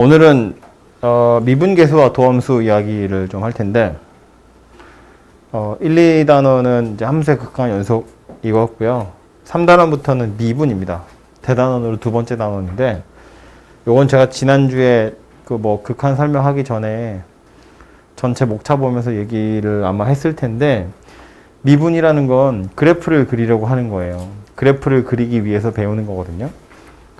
오늘은 미분계수와 도함수 이야기를 좀 할 텐데 1, 2단원은 이제 함수의 극한 연속 이거였고요. 3단원부터는 미분입니다. 대단원으로 두 번째 단원인데 요건 제가 지난주에 그 극한 설명하기 전에 전체 목차 보면서 얘기를 아마 했을 텐데 미분이라는 건 그래프를 그리려고 하는 거예요. 그래프를 그리기 위해서 배우는 거거든요.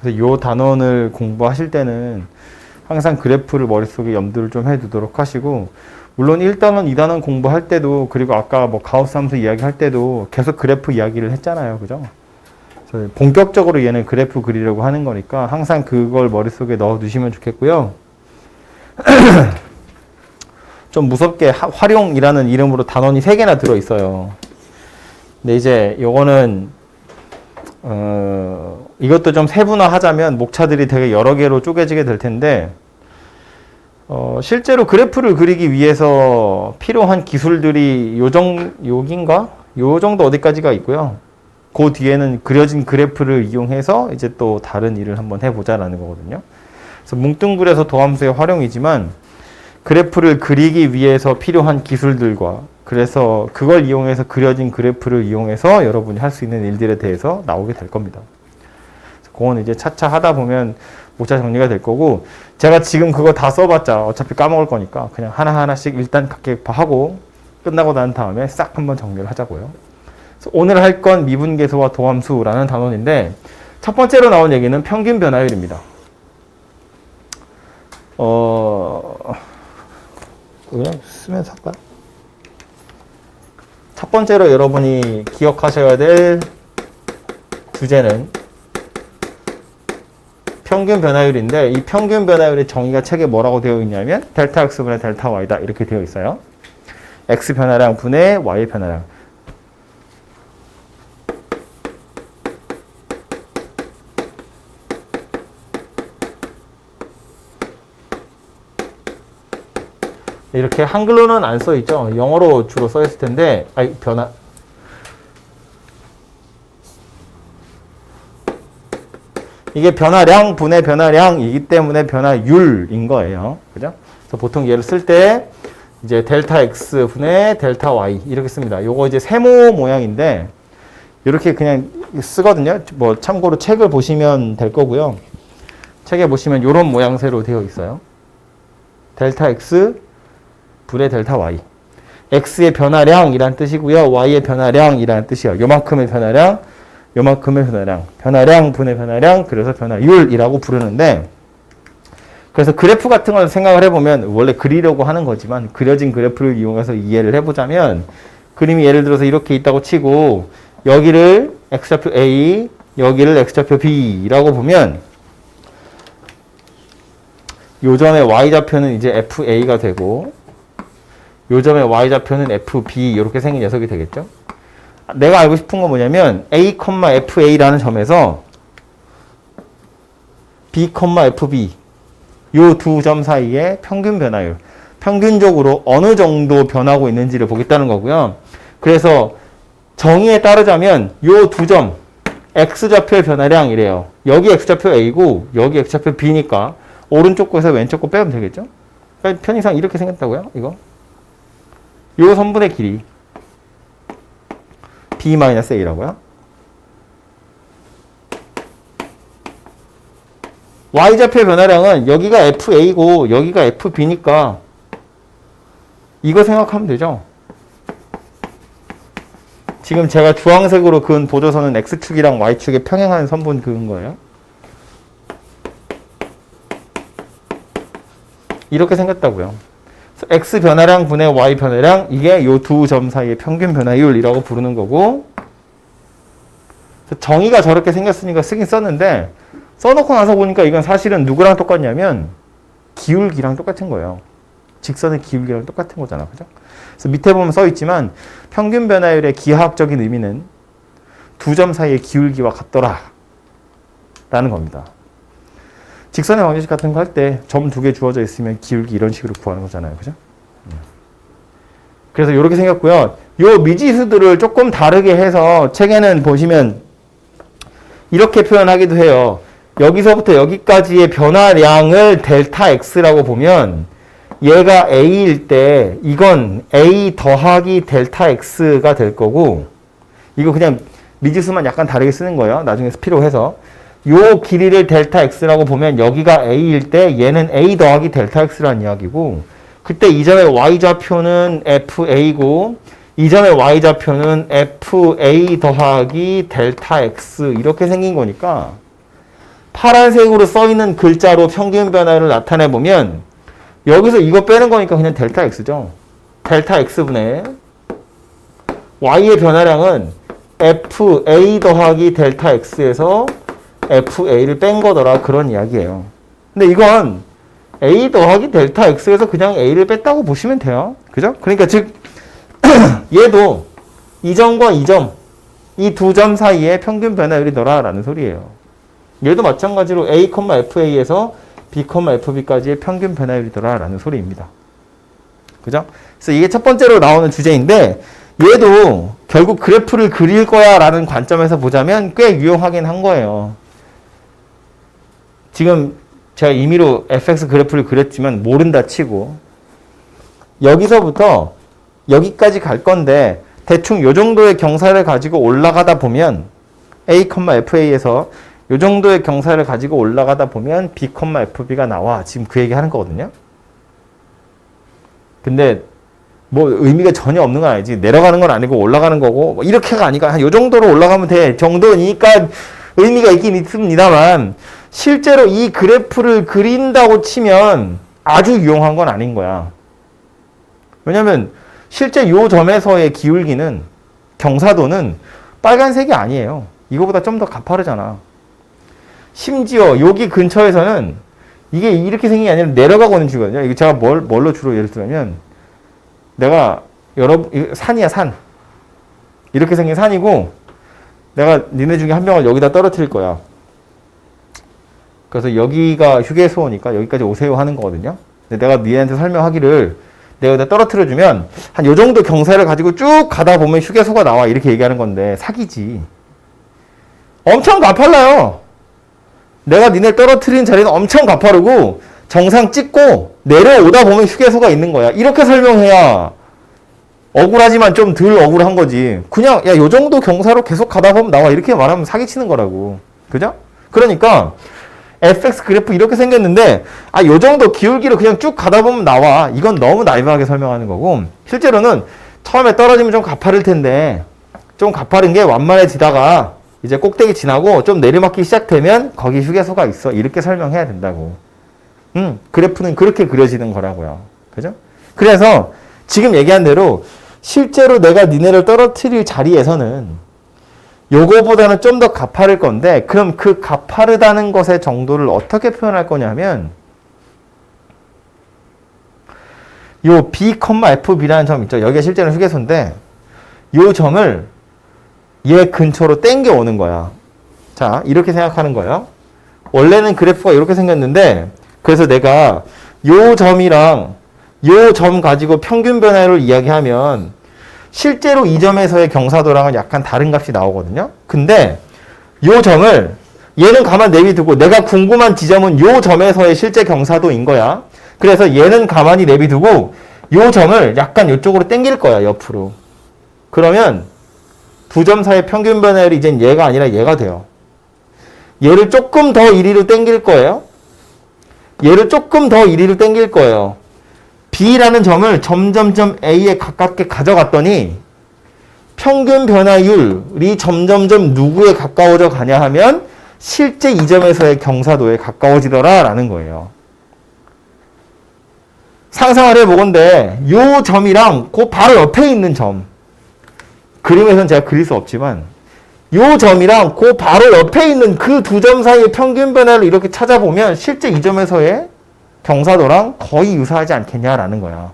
그래서 요 단원을 공부하실 때는 항상 그래프를 머릿속에 염두를 좀 해두도록 하시고, 물론 1단원, 2단원 공부할 때도, 그리고 아까 가우스 함수 이야기할 때도 계속 그래프 이야기를 했잖아요. 그죠? 그래서 본격적으로 얘는 그래프 그리려고 하는 거니까 항상 그걸 머릿속에 넣어두시면 좋겠고요. 좀 무섭게 활용이라는 이름으로 단원이 3개나 들어있어요. 근데 이제 요거는 이것도 좀 세분화하자면 목차들이 되게 여러 개로 쪼개지게 될 텐데 실제로 그래프를 그리기 위해서 필요한 기술들이 요 정도 어디까지가 있고요. 그 뒤에는 그려진 그래프를 이용해서 이제 또 다른 일을 한번 해보자라는 거거든요. 그래서 뭉뚱그려서 도함수의 활용이지만 그래프를 그리기 위해서 필요한 기술들과 그래서 그걸 이용해서 그려진 그래프를 이용해서 여러분이 할 수 있는 일들에 대해서 나오게 될 겁니다. 그건 이제 차차 하다 보면 목차 정리가 될 거고, 제가 지금 그거 다 써봤자 어차피 까먹을 거니까 그냥 하나하나씩 일단 각각 하고 끝나고 난 다음에 싹 한번 정리를 하자고요. 그래서 오늘 할 건 미분계수와 도함수라는 단원인데 첫 번째로 나온 얘기는 평균 변화율입니다. 그냥 쓰면서 할까요? 첫 번째로 여러분이 기억하셔야 될 주제는 평균 변화율인데, 이 평균 변화율의 정의가 책에 뭐라고 되어 있냐면 델타 x분의 델타 y다 이렇게 되어 있어요. x 변화량 분의 y 변화량. 이렇게 한글로는 안 써 있죠. 영어로 주로 써 있을 텐데, 이게 변화량 분의 변화량이기 때문에 변화율인 거예요. 그죠? 그래서 보통 얘를 쓸 때 이제 델타 x 분의 델타 y 이렇게 씁니다. 요거 이제 세모 모양인데 이렇게 그냥 쓰거든요. 참고로 책을 보시면 될 거고요. 책에 보시면 이런 모양새로 되어 있어요. 델타 x 분의 델타 y. x의 변화량이란 뜻이고요. y의 변화량이라는 뜻이에요. 요만큼의 변화량, 요만큼의 변화량. 변화량 분의 변화량, 그래서 변화율이라고 부르는데, 그래서 그래프 같은 걸 생각을 해보면 원래 그리려고 하는 거지만 그려진 그래프를 이용해서 이해를 해보자면, 그림이 예를 들어서 이렇게 있다고 치고 여기를 x좌표 A, 여기를 x좌표 B라고 보면 요 점의 y좌표는 이제 FA가 되고 요 점의 y좌표는 FB 이렇게 생긴 녀석이 되겠죠. 내가 알고 싶은 건 뭐냐면 A, FA라는 점에서 B, FB 요 두 점 사이의 평균 변화율, 평균적으로 어느 정도 변하고 있는지를 보겠다는 거고요. 그래서 정의에 따르자면 요 두 점 x좌표의 변화량이래요. 여기 x좌표 A고 여기 x좌표 B니까 오른쪽 거에서 왼쪽 거 빼면 되겠죠. 그러니까 편의상 이렇게 생겼다고요. 이거 요 선분의 길이 B-A라고요. y좌표의 변화량은 여기가 FA고 여기가 FB니까 이거 생각하면 되죠. 지금 제가 주황색으로 그은 보조선은 X축이랑 Y축에 평행하는 선분 그은 거예요. 이렇게 생겼다고요. X 변화량 분의 Y 변화량, 이게 요 두 점 사이의 평균 변화율이라고 부르는 거고, 정의가 저렇게 생겼으니까 쓰긴 썼는데 써놓고 나서 보니까 이건 사실은 누구랑 똑같냐면 기울기랑 똑같은 거예요. 직선의 기울기랑 똑같은 거잖아. 그죠? 그래서 밑에 보면 써 있지만 평균 변화율의 기하학적인 의미는 두 점 사이의 기울기와 같더라 라는 겁니다. 직선의 방정식 같은 거 할 때 점 두 개 주어져 있으면 기울기 이런 식으로 구하는 거잖아요. 그죠? 그래서 이렇게 생겼고요. 요 미지수들을 조금 다르게 해서 책에는 보시면 이렇게 표현하기도 해요. 여기서부터 여기까지의 변화량을 델타 X라고 보면 얘가 A일 때 이건 A 더하기 델타 X가 될 거고 이거 그냥 미지수만 약간 다르게 쓰는 거예요. 나중에 필요해서. 요 길이를 델타 X라고 보면 여기가 A일 때 얘는 A 더하기 델타 X라는 이야기고 그때 이 점의 Y좌표는 FA고 이 점의 Y좌표는 FA 더하기 델타 X 이렇게 생긴 거니까 파란색으로 써있는 글자로 평균 변화를 나타내보면 여기서 이거 빼는 거니까 그냥 델타 X죠. 델타 X분의 Y의 변화량은 FA 더하기 델타 X에서 FA를 뺀 거더라 그런 이야기예요. 근데 이건 A 더하기 델타 X에서 그냥 A를 뺐다고 보시면 돼요. 그죠? 그러니까 즉 얘도 이 점과 이 점, 이 두 점 사이에 평균 변화율이더라 라는 소리예요. 얘도 마찬가지로 A, FA에서 B, FB까지의 평균 변화율이더라 라는 소리입니다. 그죠? 그래서 이게 첫 번째로 나오는 주제인데 얘도 결국 그래프를 그릴 거야 라는 관점에서 보자면 꽤 유용하긴 한 거예요. 지금 제가 임의로 fx 그래프를 그렸지만 모른다 치고 여기서부터 여기까지 갈 건데 대충 요 정도의 경사를 가지고 올라가다 보면 A, FA에서 요 정도의 경사를 가지고 올라가다 보면 B, FB가 나와. 지금 그 얘기 하는 거거든요. 근데 뭐 의미가 전혀 없는 건 아니지. 내려가는 건 아니고 올라가는 거고 뭐 이렇게가 아니까 한 요 정도로 올라가면 돼 정도니까 의미가 있긴 있습니다만 실제로 이 그래프를 그린다고 치면 아주 유용한 건 아닌 거야. 왜냐면 실제 요 점에서의 기울기는 경사도는 빨간색이 아니에요. 이거보다 좀 더 가파르잖아. 심지어 여기 근처에서는 이게 이렇게 생긴 게 아니라 내려가고 있는 중이거든요. 이게 제가 뭘로 주로 예를 들면 내가 산이야 산. 이렇게 생긴 산이고 내가 니네 중에 한 명을 여기다 떨어뜨릴 거야. 그래서 여기가 휴게소니까 여기까지 오세요 하는 거거든요. 근데 내가 니네한테 설명하기를 내가 여기다 떨어뜨려주면 한 요 정도 경사를 가지고 쭉 가다 보면 휴게소가 나와 이렇게 얘기하는 건데 사기지. 엄청 가팔라요. 내가 니네 떨어뜨린 자리는 엄청 가파르고 정상 찍고 내려오다 보면 휴게소가 있는 거야. 이렇게 설명해야 억울하지만 좀 덜 억울한 거지. 그냥 야 요 정도 경사로 계속 가다 보면 나와 이렇게 말하면 사기치는 거라고. 그죠? 그러니까 fx 그래프 이렇게 생겼는데 요 정도 기울기로 그냥 쭉 가다 보면 나와. 이건 너무 나이브하게 설명하는 거고 실제로는 처음에 떨어지면 좀 가파를 텐데 좀 가파른 게 완만해지다가 이제 꼭대기 지나고 좀 내리막기 시작되면 거기 휴게소가 있어. 이렇게 설명해야 된다고. 그래프는 그렇게 그려지는 거라고요. 그죠? 그래서 지금 얘기한 대로 실제로 내가 니네를 떨어뜨릴 자리에서는 요거보다는 좀 더 가파를 건데 그럼 그 가파르다는 것의 정도를 어떻게 표현할 거냐면 요 B, FB라는 점 있죠. 여기가 실제로 휴게소인데 요 점을 얘 근처로 땡겨 오는 거야. 자, 이렇게 생각하는 거예요. 원래는 그래프가 이렇게 생겼는데 그래서 내가 요 점이랑 요 점 가지고 평균 변화를 이야기하면 실제로 이 점에서의 경사도랑은 약간 다른 값이 나오거든요. 근데 요 점을 얘는 가만 내비두고 내가 궁금한 지점은 요 점에서의 실제 경사도인 거야. 그래서 얘는 가만히 내비두고 요 점을 약간 이쪽으로 당길 거야. 옆으로. 그러면 두 점 사이의 평균 변화율이 이젠 얘가 아니라 얘가 돼요. 얘를 조금 더 이리로 당길 거예요. 얘를 조금 더 이리로 당길 거예요. B라는 점을 점점점 A에 가깝게 가져갔더니 평균 변화율이 점점점 누구에 가까워져 가냐 하면 실제 이 점에서의 경사도에 가까워지더라 라는 거예요. 상상을 해보건대 요 점이랑 그 바로 옆에 있는 점 그림에서는 제가 그릴 수 없지만 요 점이랑 그 바로 옆에 있는 그 두 점 사이의 평균 변화를 이렇게 찾아보면 실제 이 점에서의 경사도랑 거의 유사하지 않겠냐라는 거야.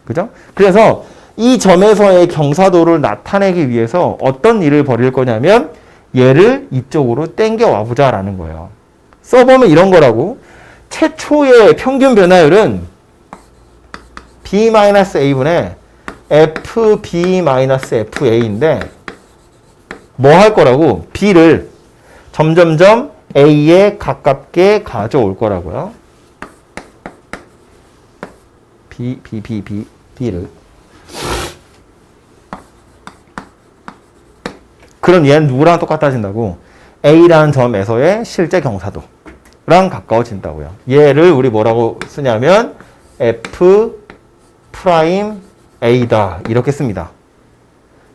그죠? 그래서 이 점에서의 경사도를 나타내기 위해서 어떤 일을 벌일 거냐면 얘를 이쪽으로 땡겨 와보자라는 거예요. 써보면 이런 거라고. 최초의 평균 변화율은 B-A분의 FB-FA인데 뭐 할 거라고? B를 점점점 A에 가깝게 가져올 거라고요. B를. 그럼 얘는 누구랑 똑같아진다고? A라는 점에서의 실제 경사도랑 가까워진다고요. 얘를 우리 뭐라고 쓰냐면 F 프라임 A다 이렇게 씁니다.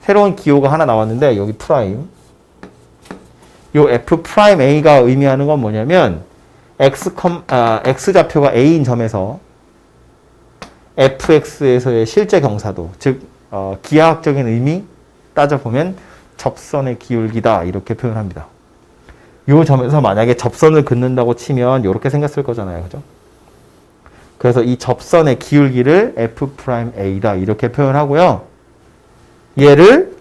새로운 기호가 하나 나왔는데 여기 프라임. 요 F 프라임 A가 의미하는 건 뭐냐면 X좌표가 A인 점에서 fx에서의 실제 경사도, 즉 기하학적인 의미 따져보면 접선의 기울기다 이렇게 표현합니다. 이 점에서 만약에 접선을 긋는다고 치면 이렇게 생겼을 거잖아요. 그죠? 그래서 이 접선의 기울기를 f'A다 이렇게 표현하고요. 얘를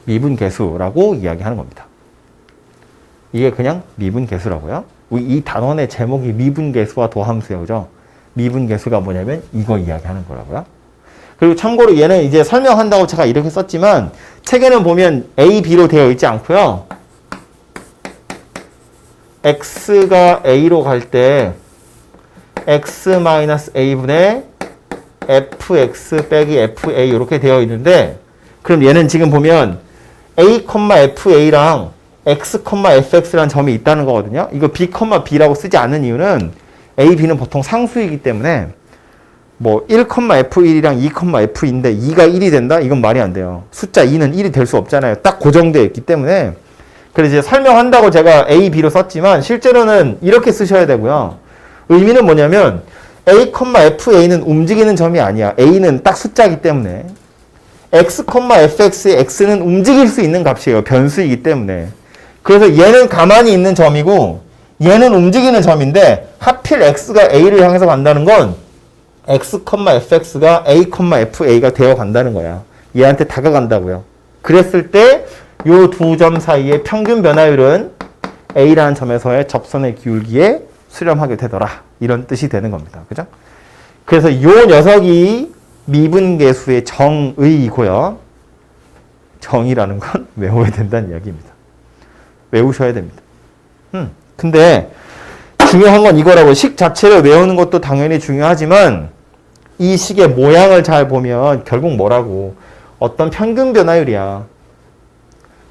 미분계수라고 이야기하는 겁니다. 이게 그냥 미분계수라고요. 이 단원의 제목이 미분계수와 도함수예요. 그죠? 미분계수가 뭐냐면 이거 이야기하는 거라고요. 그리고 참고로 얘는 이제 설명한다고 제가 이렇게 썼지만 책에는 보면 A, B로 되어 있지 않고요. X가 A로 갈 때 X-A분의 fx 빼기 fa 이렇게 되어 있는데 그럼 얘는 지금 보면 A, fa랑 x, fx라는 점이 있다는 거거든요. 이거 b, b라고 쓰지 않는 이유는 a, b는 보통 상수이기 때문에 뭐 1, f1이랑 2, f인데 2가 1이 된다? 이건 말이 안 돼요. 숫자 2는 1이 될 수 없잖아요. 딱 고정되어 있기 때문에. 그래서 이제 설명한다고 제가 a, b로 썼지만 실제로는 이렇게 쓰셔야 되고요. 의미는 뭐냐면 a, fa는 움직이는 점이 아니야. a는 딱 숫자이기 때문에. x, fx의 x는 움직일 수 있는 값이에요. 변수이기 때문에. 그래서 얘는 가만히 있는 점이고 얘는 움직이는 점인데 하필 x가 a를 향해서 간다는 건 x, fx가 a, fa가 되어 간다는 거야. 얘한테 다가간다고요. 그랬을 때 이 두 점 사이의 평균 변화율은 a라는 점에서의 접선의 기울기에 수렴하게 되더라. 이런 뜻이 되는 겁니다. 그죠? 그래서 이 녀석이 미분계수의 정의이고요. 정의라는 건 외워야 된다는 이야기입니다. 외우셔야 됩니다. 근데 중요한 건 이거라고. 식 자체를 외우는 것도 당연히 중요하지만 이 식의 모양을 잘 보면 결국 뭐라고? 어떤 평균 변화율이야.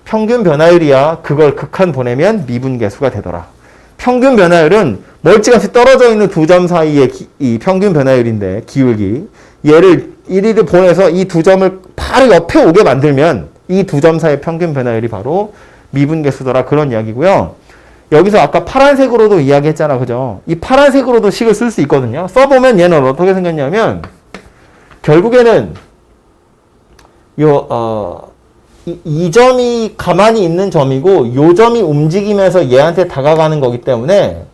평균 변화율이야. 그걸 극한 보내면 미분계수가 되더라. 평균 변화율은 멀찌감치 떨어져 있는 두 점 사이의 이 평균 변화율인데 기울기. 얘를 1위를 보내서 이 두 점을 바로 옆에 오게 만들면 이 두 점 사이의 평균 변화율이 바로 미분계수더라. 그런 이야기고요. 여기서 아까 파란색으로도 이야기했잖아. 그죠? 이 파란색으로도 식을 쓸 수 있거든요. 써보면 얘는 어떻게 생겼냐면 결국에는 이 점이 가만히 있는 점이고 요 점이 움직이면서 얘한테 다가가는 거기 때문에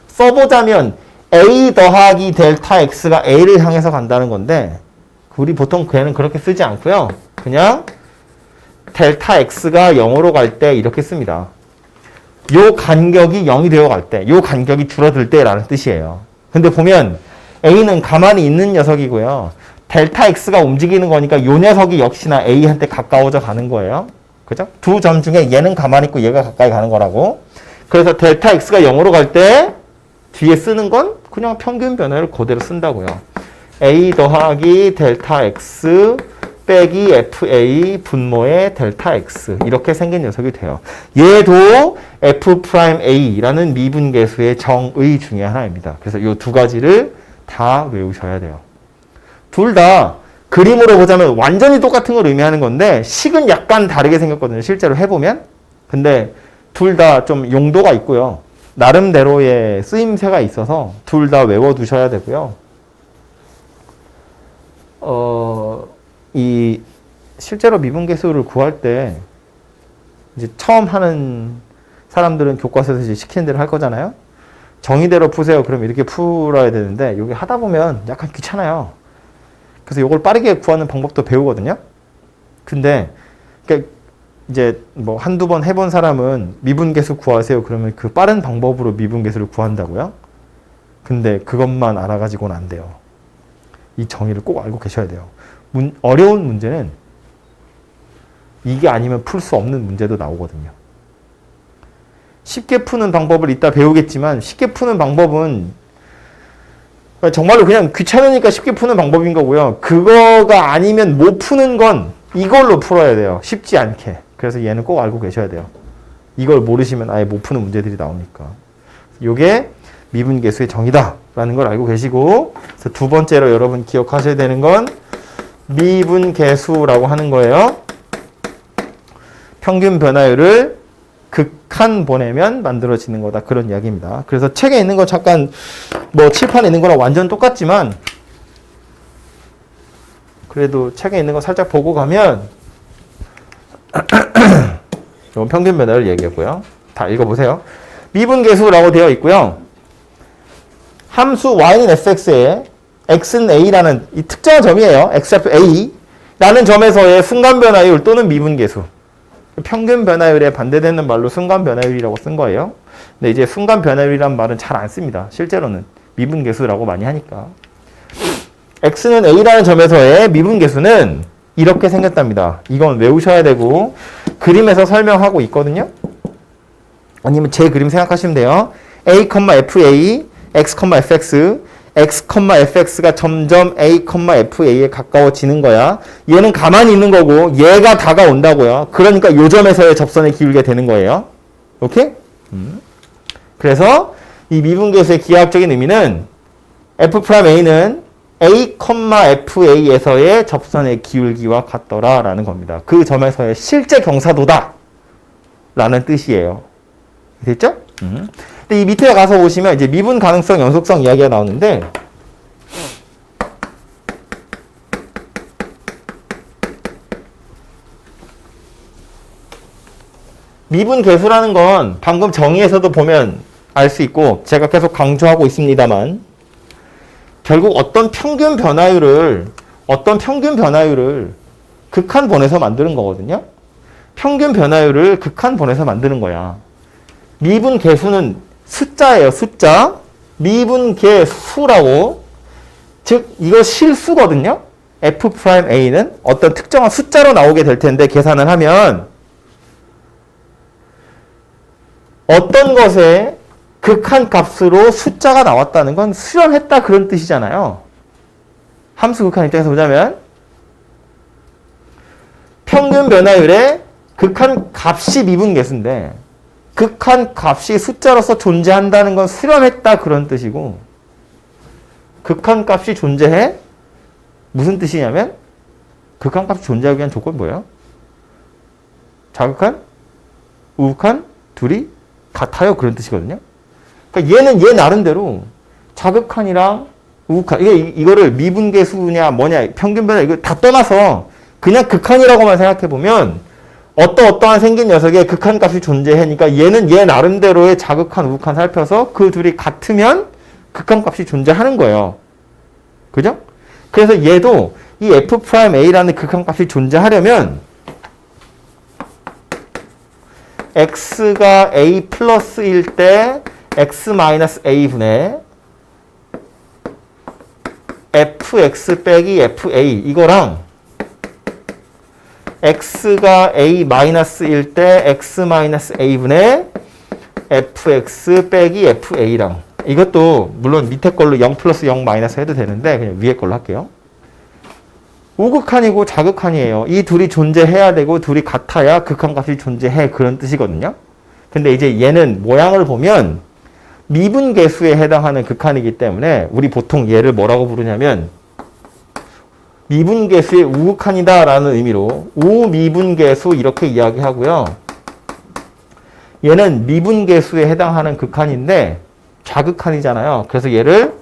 써보자면 A 더하기 델타 X가 A를 향해서 간다는 건데 우리 보통 걔는 그렇게 쓰지 않고요. 그냥 델타 X가 0으로 갈 때 이렇게 씁니다. 요 간격이 0이 되어 갈 때, 요 간격이 줄어들 때 라는 뜻이에요. 근데 보면 A는 가만히 있는 녀석이고요. 델타 X가 움직이는 거니까 요 녀석이 역시나 A한테 가까워져 가는 거예요. 그죠? 두 점 중에 얘는 가만히 있고 얘가 가까이 가는 거라고. 그래서 델타 X가 0으로 갈 때 뒤에 쓰는 건 그냥 평균 변화를 그대로 쓴다고요. A 더하기 델타 X 빼기 FA 분모의 델타 X 이렇게 생긴 녀석이 돼요. 얘도 F'A라는 미분계수의 정의 중에 하나입니다. 그래서 이 두 가지를 다 외우셔야 돼요. 둘 다 그림으로 보자면 완전히 똑같은 걸 의미하는 건데 식은 약간 다르게 생겼거든요. 실제로 해보면. 근데 둘 다 좀 용도가 있고요. 나름대로의 쓰임새가 있어서 둘 다 외워두셔야 되고요. 이 실제로 미분계수를 구할 때 이제 처음 하는 사람들은 교과서에서 이제 시키는 대로 할 거잖아요. 정의대로 푸세요. 그럼 이렇게 풀어야 되는데 여기 하다 보면 약간 귀찮아요. 그래서 이걸 빠르게 구하는 방법도 배우거든요. 근데 그러니까 이제 뭐 한두 번 해본 사람은 미분계수 구하세요. 그러면 그 빠른 방법으로 미분계수를 구한다고요? 근데 그것만 알아가지고는 안 돼요. 이 정의를 꼭 알고 계셔야 돼요. 어려운 문제는 이게 아니면 풀 수 없는 문제도 나오거든요. 쉽게 푸는 방법을 이따 배우겠지만 쉽게 푸는 방법은 정말로 그냥 귀찮으니까 쉽게 푸는 방법인 거고요. 그거가 아니면 못 푸는 건 이걸로 풀어야 돼요. 쉽지 않게. 그래서 얘는 꼭 알고 계셔야 돼요. 이걸 모르시면 아예 못 푸는 문제들이 나오니까. 요게 미분계수의 정의다 라는 걸 알고 계시고, 그래서 두 번째로 여러분 기억하셔야 되는 건 미분계수라고 하는 거예요. 평균 변화율을 극한 보내면 만들어지는 거다. 그런 이야기입니다. 그래서 책에 있는 거 잠깐 뭐 칠판에 있는 거랑 완전 똑같지만 그래도 책에 있는 거 살짝 보고 가면 이건 평균 변화를 얘기했고요. 다 읽어보세요. 미분계수라고 되어 있고요. 함수 y는 fx에 x는 a라는 이 특정한 점이에요. x좌표 a라는 점에서의 순간 변화율 또는 미분계수. 평균 변화율에 반대되는 말로 순간 변화율이라고 쓴 거예요. 근데 이제 순간 변화율이란 말은 잘 안 씁니다. 실제로는 미분계수라고 많이 하니까. x는 a라는 점에서의 미분계수는 이렇게 생겼답니다. 이건 외우셔야 되고 그림에서 설명하고 있거든요. 아니면 제 그림 생각하시면 돼요. a, fa, x, fx, x, fx가 점점 a, fa에 가까워지는 거야. 얘는 가만히 있는 거고 얘가 다가온다고요. 그러니까 요 점에서의 접선에 기울게 되는 거예요. 오케이? 그래서 이 미분계수의 기하학적인 의미는 f'a는 a, fa에서의 접선의 기울기와 같더라 라는 겁니다. 그 점에서의 실제 경사도다 라는 뜻이에요. 됐죠? 근데 이 밑에 가서 보시면 이제 미분 가능성, 연속성 이야기가 나오는데 미분 계수라는 건 방금 정의에서도 보면 알 수 있고 제가 계속 강조하고 있습니다만 결국 어떤 평균 변화율을 극한본에서 만드는 거거든요. 평균 변화율을 극한본에서 만드는 거야. 미분 계수는 숫자예요. 숫자. 미분 계수라고. 즉 이거 실수거든요. f'a는 어떤 특정한 숫자로 나오게 될 텐데 계산을 하면 어떤 것에 극한 값으로 숫자가 나왔다는 건 수렴했다 그런 뜻이잖아요. 함수 극한 입장에서 보자면 평균 변화율의 극한 값이 미분계수인데 극한 값이 숫자로서 존재한다는 건 수렴했다 그런 뜻이고 극한 값이 존재해? 무슨 뜻이냐면 극한 값이 존재하기 위한 조건이 뭐예요? 자극한? 우극한? 둘이 같아요 그런 뜻이거든요. 그러니까 얘는 얘 나름대로 자극한이랑 우극한 이거를 미분계수냐 뭐냐 평균 변화 이거 다 떠나서 그냥 극한이라고만 생각해 보면 어떠한 생긴 녀석의 극한 값이 존재하니까 얘는 얘 나름대로의 자극한 우극한 살펴서 그 둘이 같으면 극한 값이 존재하는 거예요. 그죠? 그래서 얘도 이 f'a라는 극한 값이 존재하려면 x가 a 플러스일 때 x 마이너스 a분의 fx 빼기 fa 이거랑 x가 a 마이너스일 때 x 마이너스 a분의 fx 빼기 fa랑 이것도 물론 밑에 걸로 0 플러스 0 마이너스 해도 되는데 그냥 위에 걸로 할게요. 우극한이고 자극한이에요. 이 둘이 존재해야 되고 둘이 같아야 극한값이 존재해 그런 뜻이거든요. 근데 이제 얘는 모양을 보면 미분계수에 해당하는 극한이기 때문에 우리 보통 얘를 뭐라고 부르냐면 미분계수의 우극한이다 라는 의미로 우미분계수 이렇게 이야기하고요. 얘는 미분계수에 해당하는 극한인데 좌극한이잖아요. 그래서 얘를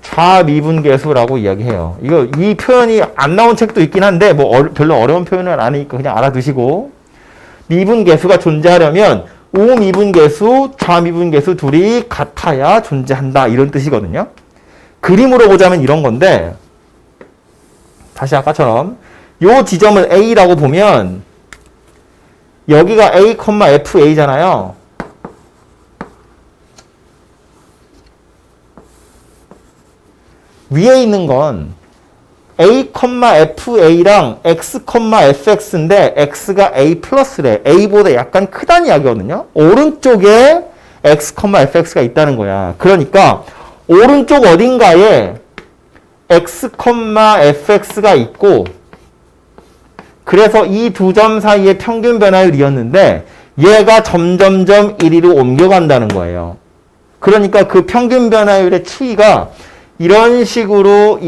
좌미분계수라고 이야기해요. 이 표현이 안 나온 책도 있긴 한데 뭐 별로 어려운 표현은 아니니까 그냥 알아두시고 미분계수가 존재하려면 우미분계수, 좌미분계수 둘이 같아야 존재한다 이런 뜻이거든요. 그림으로 보자면 이런 건데 다시 아까처럼 요 지점을 A라고 보면 여기가 A, FA잖아요. 위에 있는 건 a, fa랑 x, fx인데 x가 a 플러스래. a보다 약간 크다는 이야기거든요. 오른쪽에 x, fx가 있다는 거야. 그러니까 오른쪽 어딘가에 x, fx가 있고 그래서 이 두 점 사이의 평균 변화율이었는데 얘가 점점점 1위로 옮겨간다는 거예요. 그러니까 그 평균 변화율의 추이가 이런 식으로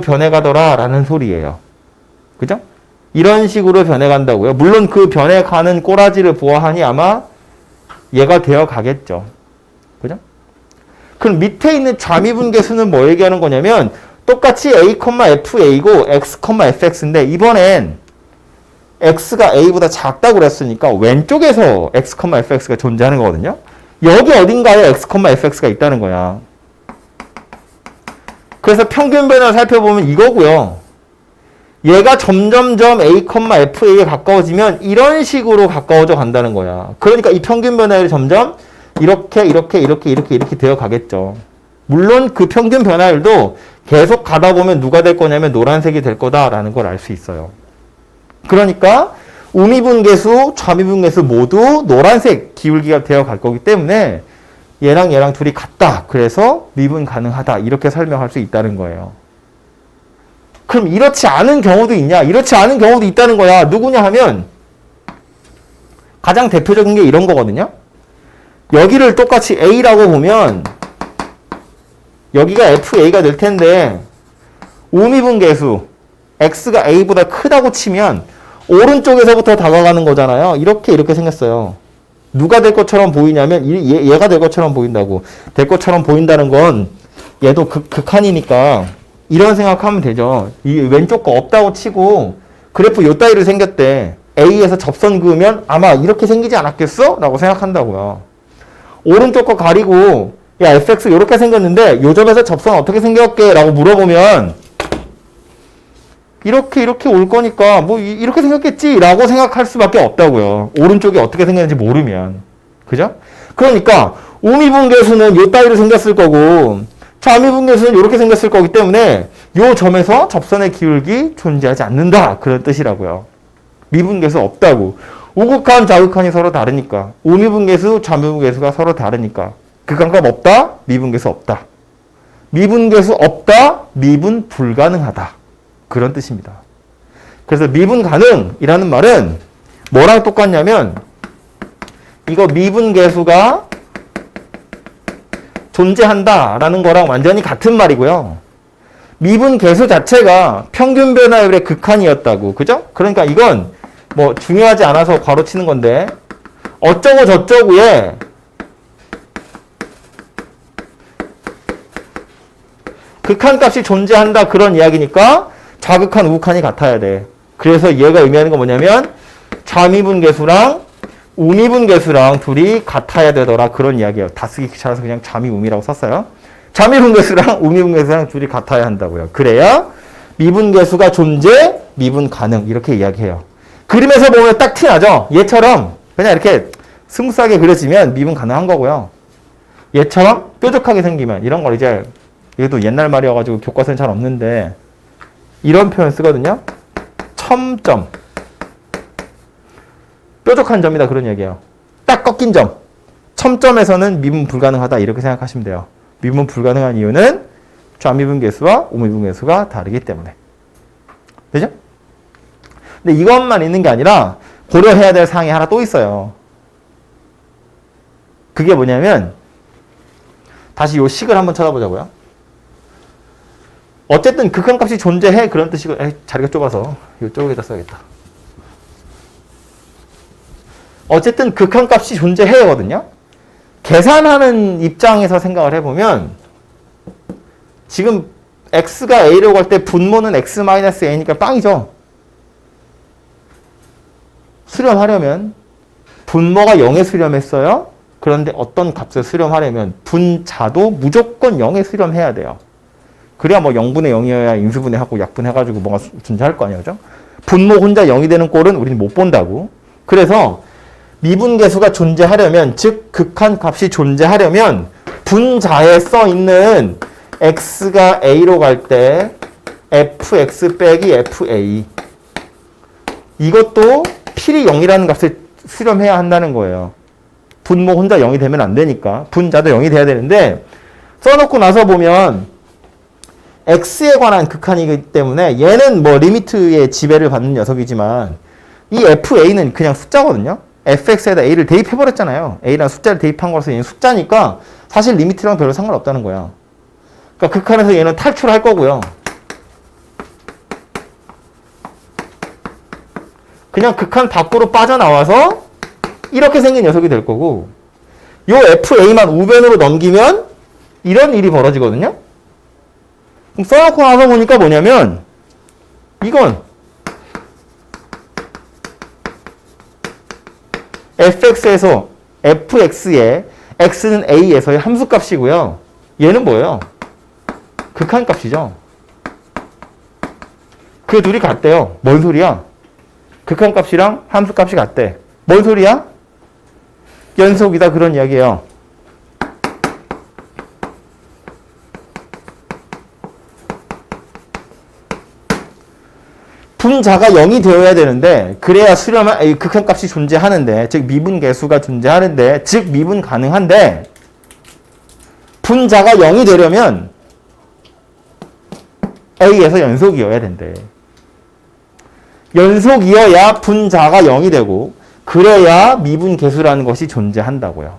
변해가더라 라는 소리예요. 그죠? 이런 식으로 변해간다고요. 물론 그 변해가는 꼬라지를 보아하니 아마 얘가 되어 가겠죠. 그죠? 그럼 밑에 있는 좌미분계수는 뭐 얘기하는 거냐면 똑같이 a, fa고 x, fx인데 이번엔 x가 a보다 작다고 그랬으니까 왼쪽에서 x, fx가 존재하는 거거든요. 여기 어딘가에 x, fx가 있다는 거야. 그래서 평균 변화를 살펴보면 이거고요. 얘가 점점점 a, fa에 가까워지면 이런 식으로 가까워져 간다는 거야. 그러니까 이 평균 변화율이 점점 이렇게 되어 가겠죠. 물론 그 평균 변화율도 계속 가다 보면 누가 될 거냐면 노란색이 될 거다라는 걸 알 수 있어요. 그러니까 우미분계수, 좌미분계수 모두 노란색 기울기가 되어 갈 거기 때문에 얘랑 둘이 같다. 그래서 미분 가능하다. 이렇게 설명할 수 있다는 거예요. 그럼 이렇지 않은 경우도 있냐? 이렇지 않은 경우도 있다는 거야. 누구냐 하면 가장 대표적인 게 이런 거거든요. 여기를 똑같이 A라고 보면 여기가 FA가 될 텐데 우미분계수 X가 A보다 크다고 치면 오른쪽에서부터 다가가는 거잖아요. 이렇게 생겼어요. 누가 될 것처럼 보이냐면 얘가 될 것처럼 보인다고. 될 것처럼 보인다는 건 얘도 극한이니까 이런 생각하면 되죠. 이 왼쪽 거 없다고 치고 그래프 요 따위로 생겼대. A에서 접선 그으면 아마 이렇게 생기지 않았겠어? 라고 생각한다고요. 오른쪽 거 가리고 야 fx 이렇게 생겼는데 요 점에서 접선 어떻게 생겼게? 라고 물어보면 이렇게 올 거니까 뭐 이렇게 생겼겠지? 라고 생각할 수밖에 없다고요. 오른쪽이 어떻게 생겼는지 모르면. 그죠? 그러니까 우미분계수는 요 따위로 생겼을 거고 좌미분계수는 이렇게 생겼을 거기 때문에 요 점에서 접선의 기울기 존재하지 않는다. 그런 뜻이라고요. 미분계수 없다고. 우극한, 좌극한이 서로 다르니까. 우미분계수, 좌미분계수가 서로 다르니까. 극한값 없다? 미분계수 없다. 미분계수 없다? 미분 불가능하다. 그런 뜻입니다. 그래서 미분 가능이라는 말은 뭐랑 똑같냐면 이거 미분계수가 존재한다라는 거랑 완전히 같은 말이고요. 미분계수 자체가 평균 변화율의 극한이었다고. 그죠? 그러니까 이건 뭐 중요하지 않아서 괄호 치는 건데 어쩌고 저쩌고에 극한값이 존재한다 그런 이야기니까 좌극한, 우극한이 같아야 돼. 그래서 얘가 의미하는 건 뭐냐면 좌미분계수랑 우미분계수랑 둘이 같아야 되더라 그런 이야기예요. 다 쓰기 귀찮아서 그냥 좌미우미라고 썼어요. 좌미분계수랑 우미분계수랑 둘이 같아야 한다고요. 그래야 미분계수가 존재, 미분 가능 이렇게 이야기해요. 그림에서 보면 딱 티나죠? 얘처럼 그냥 이렇게 스무스하게 그려지면 미분 가능한 거고요. 얘처럼 뾰족하게 생기면 이런 걸 이제 이것도 옛날 말이어가지고 교과서엔 잘 없는데 이런 표현 쓰거든요. 첨점. 뾰족한 점이다 그런 얘기예요. 딱 꺾인 점. 첨점에서는 미분 불가능하다 이렇게 생각하시면 돼요. 미분 불가능한 이유는 좌미분계수와 우미분계수가 다르기 때문에. 되죠? 근데 이것만 있는 게 아니라 고려해야 될 사항이 하나 또 있어요. 그게 뭐냐면 다시 요 식을 한번 찾아보자고요. 어쨌든 극한값이 존재해 그런 뜻이고 자리가 좁아서 이쪽에다 써야겠다. 어쨌든 극한값이 존재해거든요. 계산하는 입장에서 생각을 해보면 지금 x가 a로 갈 때 분모는 x-a니까 빵이죠. 수렴하려면 분모가 0에 수렴했어요. 그런데 어떤 값을 수렴하려면 분자도 무조건 0에 수렴해야 돼요. 그래야 뭐 0분의 0이어야 인수분해하고 약분해가지고 뭔가 존재할 거 아니에요. 그죠? 분모 혼자 0이 되는 꼴은 우리는 못 본다고. 그래서 미분계수가 존재하려면 즉 극한값이 존재하려면 분자에 써 있는 x가 a로 갈 때 fx 빼기 fa. 이것도 필히 0이라는 값을 수렴해야 한다는 거예요. 분모 혼자 0이 되면 안 되니까. 분자도 0이 돼야 되는데 써놓고 나서 보면 x에 관한 극한이기 때문에 얘는 뭐 리미트의 지배를 받는 녀석이지만 이 fa는 그냥 숫자거든요. fx에다 a를 대입해버렸잖아요. a라는 숫자를 대입한 거라서 얘는 숫자니까 사실 리미트랑 별로 상관없다는 거야. 그러니까 극한에서 얘는 탈출할 거고요. 그냥 극한 밖으로 빠져나와서 이렇게 생긴 녀석이 될 거고 요 fa만 우변으로 넘기면 이런 일이 벌어지거든요. 그럼 써놓고 나서 보니까 뭐냐면 이건 fx에서 fx에 x는 a에서의 함수값이고요. 얘는 뭐예요? 극한값이죠. 그 둘이 같대요. 뭔 소리야? 극한값이랑 함수값이 같대. 뭔 소리야? 연속이다 그런 이야기예요. 분자가 0이 되어야 되는데 그래야 수렴한 극한값이 존재하는데 즉 미분계수가 존재하는데 즉 미분 가능한데 분자가 0이 되려면 A에서 연속이어야 된대. 연속이어야 분자가 0이 되고 그래야 미분계수라는 것이 존재한다고요.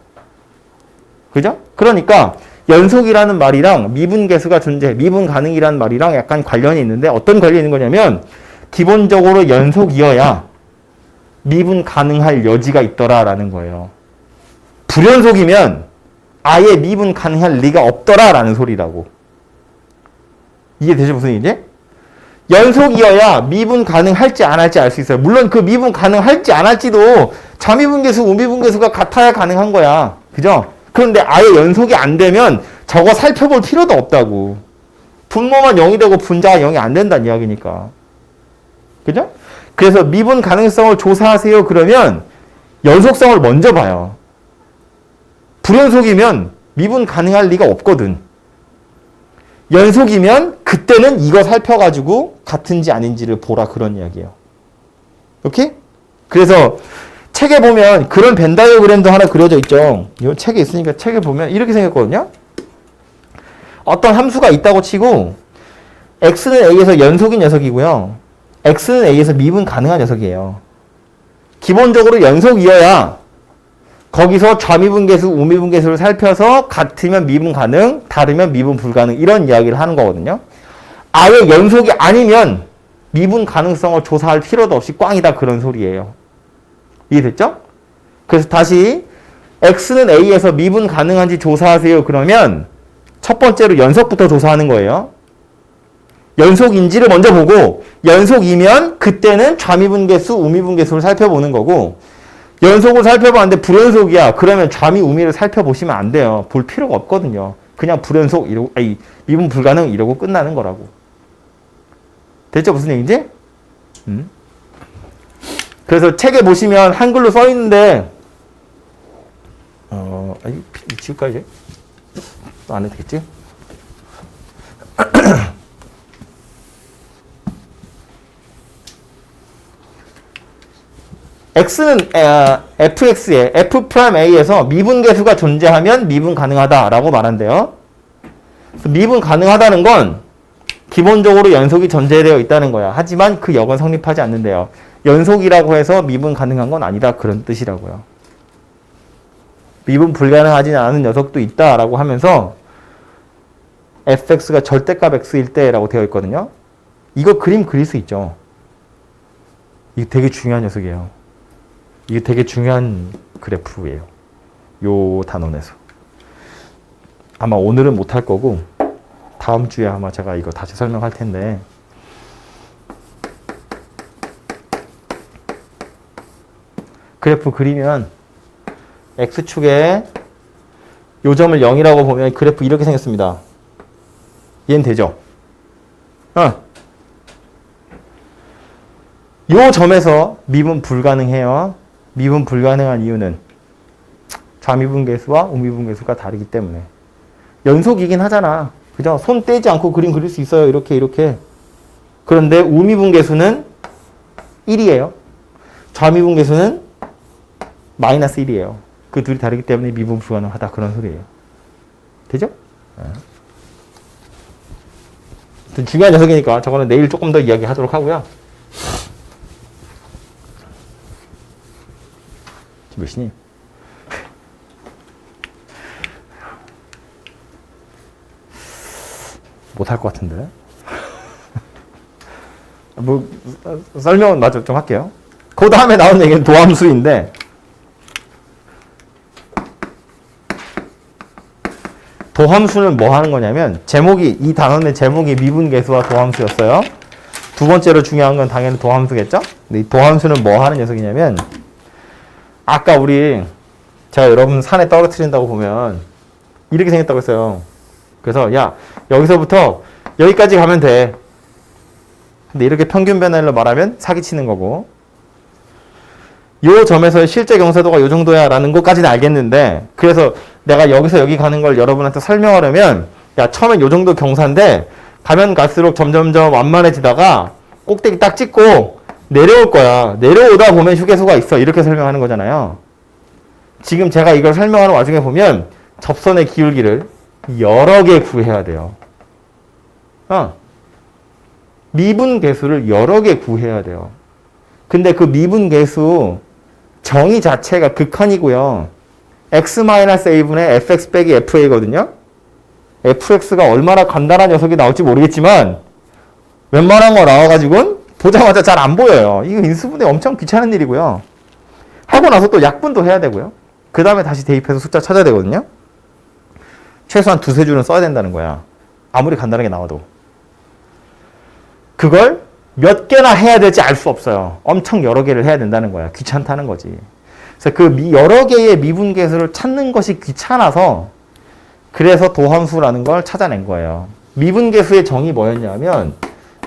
그죠? 그러니까 연속이라는 말이랑 미분계수가 존재, 미분가능이라는 말이랑 약간 관련이 있는데 어떤 관련이 있는 거냐면 기본적으로 연속이어야 미분 가능할 여지가 있더라라는 거예요. 불연속이면 아예 미분 가능할 리가 없더라라는 소리라고. 이해되죠? 무슨 얘기지? 연속이어야 미분 가능할지 안 할지 알 수 있어요. 물론 그 미분 가능할지 안 할지도 자미분계수, 우미분계수가 같아야 가능한 거야. 그죠? 그런데 아예 연속이 안 되면 저거 살펴볼 필요도 없다고. 분모만 0이 되고 분자가 0이 안 된다는 이야기니까. 그죠? 그래서 미분 가능성을 조사하세요. 그러면 연속성을 먼저 봐요. 불연속이면 미분 가능할 리가 없거든. 연속이면 그때는 이거 살펴가지고 같은지 아닌지를 보라 그런 이야기예요. 오케이? 그래서 책에 보면 그런 벤 다이어그램도 하나 그려져 있죠. 이 책에 있으니까 책에 보면 이렇게 생겼거든요. 어떤 함수가 있다고 치고 x는 a에서 연속인 녀석이고요. x는 a에서 미분 가능한 녀석이에요. 기본적으로 연속이어야 거기서 좌미분계수, 우미분계수를 살펴서 같으면 미분 가능, 다르면 미분 불가능 이런 이야기를 하는 거거든요. 아예 연속이 아니면 미분 가능성을 조사할 필요도 없이 꽝이다 그런 소리예요. 이해됐죠? 그래서 다시 x는 a에서 미분 가능한지 조사하세요. 그러면 첫 번째로 연속부터 조사하는 거예요. 연속인지를 먼저 보고 연속이면 그때는 좌미분계수, 우미분계수를 살펴보는 거고 연속을 살펴봤는데 불연속이야. 그러면 좌미, 우미를 살펴보시면 안 돼요. 볼 필요가 없거든요. 그냥 불연속 이러고 미분 불가능 이러고 끝나는 거라고. 됐죠? 무슨 얘기인지? 그래서 책에 보시면 한글로 써 있는데 지울까 이제? 안 해도 되겠지? x는 fx에 f'a에서 미분계수가 존재하면 미분 가능하다라고 말한대요. 그래서 미분 가능하다는 건 기본적으로 연속이 존재되어 있다는 거야. 하지만 그 역은 성립하지 않는데요. 연속이라고 해서 미분 가능한 건 아니다 그런 뜻이라고요. 미분 불가능하지 않은 녀석도 있다라고 하면서 fx가 절대값 x일 때라고 되어 있거든요. 이거 그림 그릴 수 있죠. 이거 되게 중요한 녀석이에요. 이게 되게 중요한 그래프예요. 요 단원에서. 아마 오늘은 못할 거고 다음 주에 아마 제가 이거 다시 설명할 텐데 그래프 그리면 x축에 요 점을 0이라고 보면 그래프 이렇게 생겼습니다. 이해는 되죠? 요 점에서 미분 불가능해요. 미분 불가능한 이유는 좌미분계수와 우미분계수가 다르기 때문에. 연속이긴 하잖아. 그죠? 손 떼지 않고 그림 그릴 수 있어요. 이렇게. 그런데 우미분계수는 1이에요. 좌미분계수는 마이너스 1이에요. 그 둘이 다르기 때문에 미분 불가능하다. 그런 소리예요. 되죠? 네. 중요한 녀석이니까 저거는 내일 조금 더 이야기하도록 하고요. 지금 몇 시니? 못할 것 같은데. 뭐 설명은 마저 좀 할게요. 그 다음에 나온 얘기는 도함수인데 도함수는 뭐 하는 거냐면 제목이 이 단원의 제목이 미분계수와 도함수였어요. 두 번째로 중요한 건 당연히 도함수겠죠? 근데 이 도함수는 뭐 하는 녀석이냐면 아까 우리 제가 여러분 산에 떨어뜨린다고 보면 이렇게 생겼다고 했어요. 그래서 야 여기서부터 여기까지 가면 돼. 근데 이렇게 평균 변화율로 말하면 사기치는 거고 요 점에서의 실제 경사도가 요 정도야 라는 것까지는 알겠는데 그래서 내가 여기서 여기 가는 걸 여러분한테 설명하려면 야 처음엔 요 정도 경사인데 가면 갈수록 점점점 완만해지다가 꼭대기 딱 찍고 내려올 거야. 내려오다 보면 휴게소가 있어. 이렇게 설명하는 거잖아요. 지금 제가 이걸 설명하는 와중에 보면 접선의 기울기를 여러 개 구해야 돼요. 미분계수를 여러 개 구해야 돼요. 근데 그 미분계수 정의 자체가 극한이고요. x-a분의 fx 빼기 fa거든요. fx가 얼마나 간단한 녀석이 나올지 모르겠지만 웬만한 거 나와가지고는 보자마자 잘 안 보여요. 이거 인수분해 엄청 귀찮은 일이고요. 하고 나서 또 약분도 해야 되고요. 그 다음에 다시 대입해서 숫자 찾아야 되거든요. 최소한 두세 줄은 써야 된다는 거야. 아무리 간단하게 나와도. 그걸 몇 개나 해야 될지 알 수 없어요. 엄청 여러 개를 해야 된다는 거야. 귀찮다는 거지. 그래서 그 여러 개의 미분계수를 찾는 것이 귀찮아서 그래서 도함수라는 걸 찾아낸 거예요. 미분계수의 정의 뭐였냐면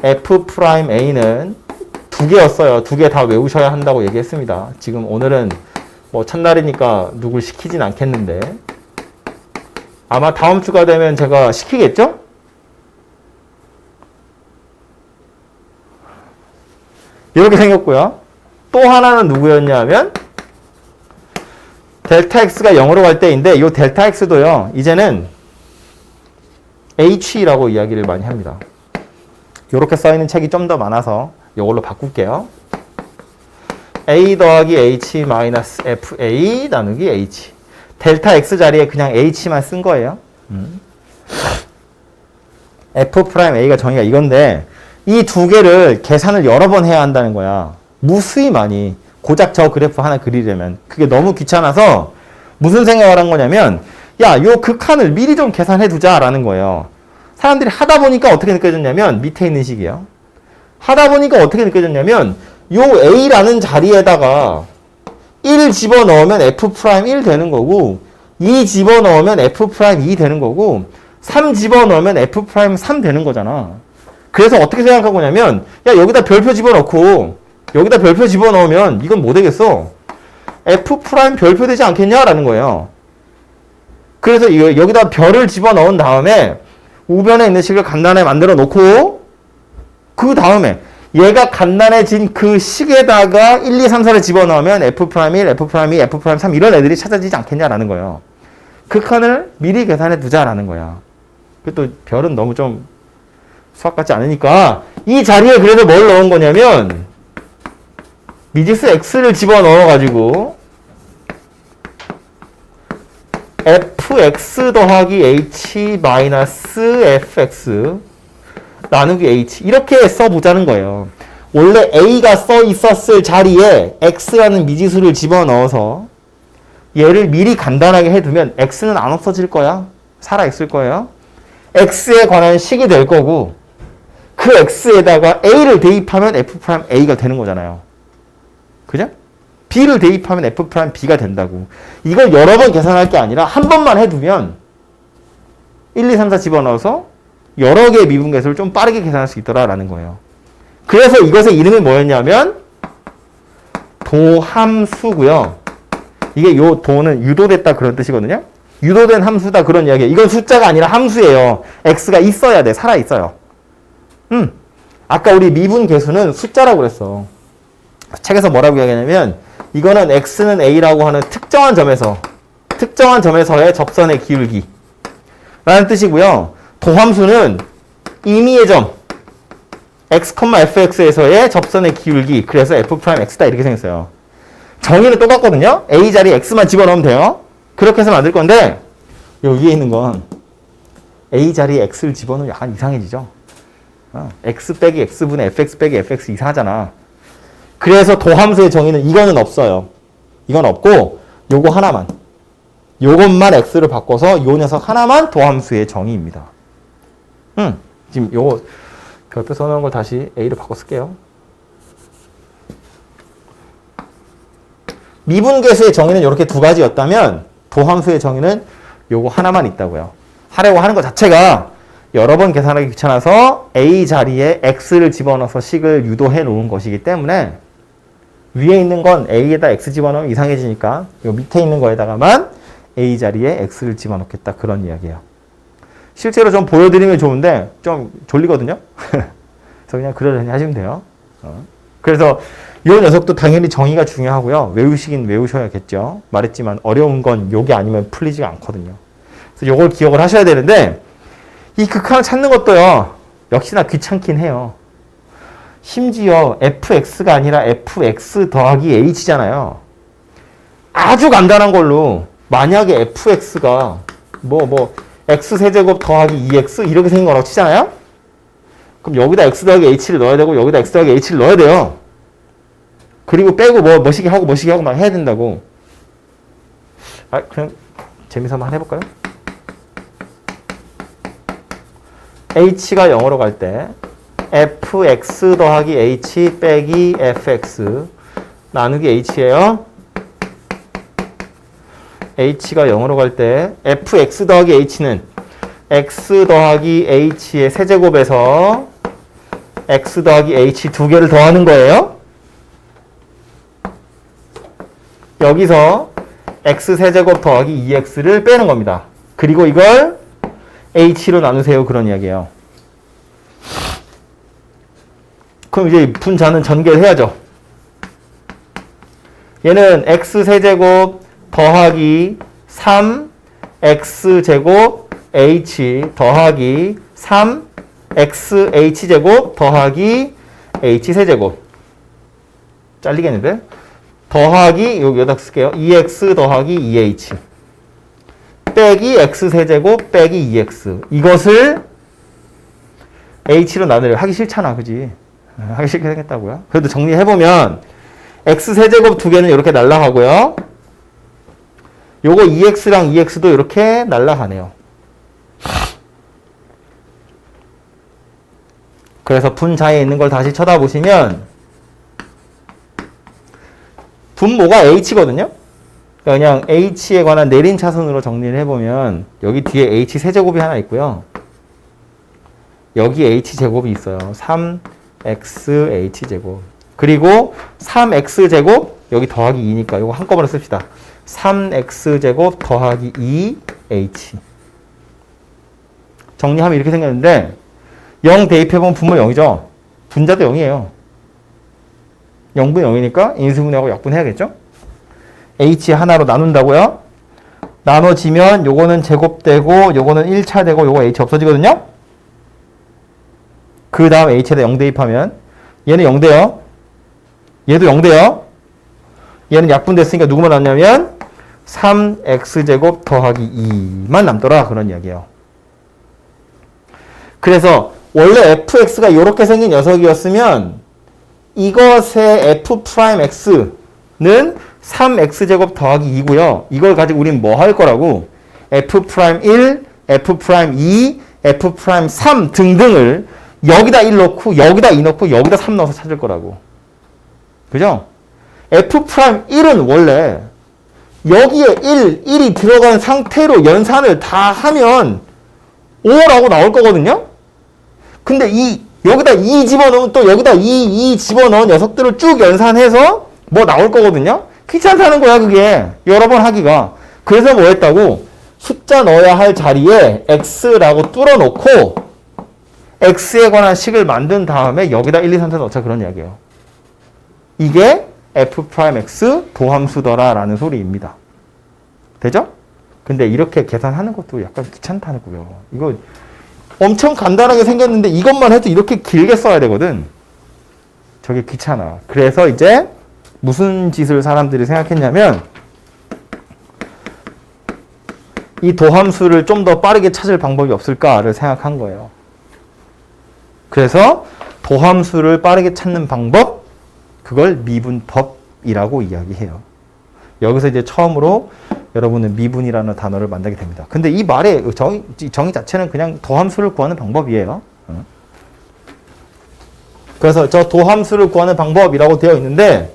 F'A는 두 개였어요. 두 개 다 외우셔야 한다고 얘기했습니다. 지금 오늘은 뭐 첫날이니까 누굴 시키진 않겠는데 아마 다음 주가 되면 제가 시키겠죠? 이렇게 생겼고요. 또 하나는 누구였냐면 델타 x가 0으로 갈 때인데 이 델타 x도요. 이제는 h라고 이야기를 많이 합니다. 이렇게 써있는 책이 좀 더 많아서 이걸로 바꿀게요. a 더하기 h 마이너스 fa 나누기 h. 델타 x 자리에 그냥 h만 쓴 거예요. f'a가 정의가 이건데 이 두 개를 계산을 여러 번 해야 한다는 거야. 무수히 많이. 고작 저 그래프 하나 그리려면. 그게 너무 귀찮아서 무슨 생각을 한 거냐면 야, 요 극한을 미리 좀 계산해 두자라는 거예요. 사람들이 하다 보니까 어떻게 느껴졌냐면 밑에 있는 식이에요. 하다 보니까 어떻게 느껴졌냐면 요 a라는 자리에다가 1 집어넣으면 f'1 되는 거고 2 집어넣으면 f'2 되는 거고 3 집어넣으면 f'3 되는 거잖아. 그래서 어떻게 생각하고 있냐면 야 여기다 별표 집어넣고 여기다 별표 집어넣으면 이건 뭐 되겠어? f' 별표 되지 않겠냐라는 거예요. 그래서 여기다 별을 집어넣은 다음에 우변에 있는 식을 간단하게 만들어 놓고 그 다음에 얘가 간단해진 그 식에다가 1, 2, 3, 4를 집어넣으면 f'1, f'2, f'3 이런 애들이 찾아지지 않겠냐라는 거예요. 극한을 미리 계산해 두자라는 거야. 또 별은 너무 좀 수학 같지 않으니까 이 자리에 그래서 뭘 넣은 거냐면 미지수 x를 집어넣어가지고 fx 더하기 h 마이너스 fx 나누기 h 이렇게 써보자는 거예요. 원래 a가 써 있었을 자리에 x라는 미지수를 집어넣어서 얘를 미리 간단하게 해두면 x는 안 없어질 거야. 살아있을 거예요. x에 관한 식이 될 거고 그 x에다가 a를 대입하면 f'a가 되는 거잖아요. 그죠? b를 대입하면 f'b가 된다고. 이걸 여러 번 계산할 게 아니라 한 번만 해두면 1, 2, 3, 4 집어넣어서 여러 개의 미분계수를 좀 빠르게 계산할 수 있더라라는 거예요. 그래서 이것의 이름이 뭐였냐면 도함수고요. 이게 요 도는 유도됐다 그런 뜻이거든요. 유도된 함수다 그런 이야기예요. 이건 숫자가 아니라 함수예요. x가 있어야 돼. 살아있어요. 아까 우리 미분 계수는 숫자라고 그랬어. 책에서 뭐라고 이야기하냐면 이거는 x는 a라고 하는 특정한 점에서의 접선의 기울기 라는 뜻이고요. 도함수는 임의의 점 x, fx에서의 접선의 기울기, 그래서 f'x다 이렇게 생겼어요. 정의는 똑같거든요. a 자리에 x만 집어넣으면 돼요. 그렇게 해서 만들 건데 여기 위에 있는 건 a 자리에 x를 집어넣으면 약간 이상해지죠. x 빼기 x분의 fx 빼기 fx 이상하잖아. 그래서 도함수의 정의는 이거는 없어요. 이건 없고 요거 하나만, 요것만 x를 바꿔서 요 녀석 하나만 도함수의 정의입니다. 지금 요거 별표 써놓은 걸 다시 a로 바꿔 쓸게요. 미분계수의 정의는 이렇게 두 가지였다면 도함수의 정의는 요거 하나만 있다고요. 하려고 하는 것 자체가 여러 번 계산하기 귀찮아서 a 자리에 x를 집어넣어서 식을 유도해 놓은 것이기 때문에 위에 있는 건 a에다 x 집어넣으면 이상해지니까 요 밑에 있는 거에다가만 a 자리에 x를 집어넣겠다, 그런 이야기예요. 실제로 좀 보여드리면 좋은데 좀 졸리거든요. 그래서 그냥 그러려니 하시면 돼요. 그래서 이 녀석도 당연히 정의가 중요하고요. 외우시긴 외우셔야겠죠. 말했지만 어려운 건 요게 아니면 풀리지가 않거든요. 그래서 요걸 기억을 하셔야 되는데 이 극한을 찾는 것도요. 역시나 귀찮긴 해요. 심지어 fx가 아니라 fx 더하기 h잖아요. 아주 간단한 걸로 만약에 fx가 x세제곱 더하기 2x 이렇게 생긴 거라고 치잖아요. 그럼 여기다 x 더하기 h를 넣어야 되고 여기다 x 더하기 h를 넣어야 돼요. 그리고 빼고 뭐시기 하고 막 해야 된다고. 그냥 재미삼아 한번 해볼까요? h가 0으로 갈 때 fx 더하기 h 빼기 fx 나누기 h예요. h가 0으로 갈 때 fx 더하기 h는 x 더하기 h의 세제곱에서 x 더하기 h 두 개를 더하는 거예요. 여기서 x 세제곱 더하기 2x를 빼는 겁니다. 그리고 이걸 h로 나누세요, 그런 이야기예요. 그럼 이제 분자는 전개해야죠. 얘는 x세제곱 더하기 3x제곱 h 더하기 3xh제곱 더하기 h세제곱 잘리겠는데? 더하기 여기다 쓸게요. 2x 더하기 2h 빼기 x세제곱 빼기 2x 이것을 h로 나누려 하기 싫잖아, 그지? 하기 싫게 생겼다고요? 그래도 정리해보면 x세제곱 두 개는 이렇게 날라가고요. 요거 2x랑 2x도 이렇게 날라가네요. 그래서 분자에 있는 걸 다시 쳐다보시면 분모가 h거든요. 그냥 h에 관한 내림차순으로 정리를 해보면 여기 뒤에 h 세제곱이 하나 있고요. 여기 h제곱이 있어요. 3xh제곱. 그리고 3x제곱 여기 더하기 2니까 이거 한꺼번에 씁시다. 3x제곱 더하기 2h. 정리하면 이렇게 생겼는데 0 대입해보면 분모 0이죠. 분자도 0이에요. 0분 0이니까 인수분해하고 약분해야겠죠. h 하나로 나눈다고요. 나눠지면 요거는 제곱되고 요거는 1차 되고 요거 h 없어지거든요. 그 다음 h에다 0 대입하면 얘는 0 돼요. 얘도 0 돼요. 얘는 약분됐으니까 누구만 남냐면 3x제곱 더하기 2만 남더라, 그런 이야기예요. 그래서 원래 fx가 이렇게 생긴 녀석이었으면 이것의 f'x는 3x제곱 더하기 2고요. 이걸 가지고 우린 뭐 할 거라고? f'1, f'2, f'3 등등을 여기다 1 넣고 여기다 2 넣고 여기다 3 넣어서 찾을 거라고. 그죠? f'1은 원래 여기에 1이 들어간 상태로 연산을 다 하면 5라고 나올 거거든요? 근데 여기다 2 집어넣으면 또 여기다 2 집어넣은 녀석들을 쭉 연산해서 뭐 나올 거거든요? 귀찮다는 거야, 그게. 여러 번 하기가. 그래서 뭐 했다고? 숫자 넣어야 할 자리에 x라고 뚫어놓고 x에 관한 식을 만든 다음에 여기다 1, 2, 3, 4 넣자 그런 이야기예요. 이게 f'x 도함수더라 라는 소리입니다. 되죠? 근데 이렇게 계산하는 것도 약간 귀찮다고요. 이거 엄청 간단하게 생겼는데 이것만 해도 이렇게 길게 써야 되거든. 저게 귀찮아. 그래서 이제 무슨 짓을 사람들이 생각했냐면 이 도함수를 좀 더 빠르게 찾을 방법이 없을까를 생각한 거예요. 그래서 도함수를 빠르게 찾는 방법, 그걸 미분법이라고 이야기해요. 여기서 이제 처음으로 여러분은 미분이라는 단어를 만나게 됩니다. 근데 이 말의 정의 자체는 그냥 도함수를 구하는 방법이에요. 그래서 저 도함수를 구하는 방법이라고 되어 있는데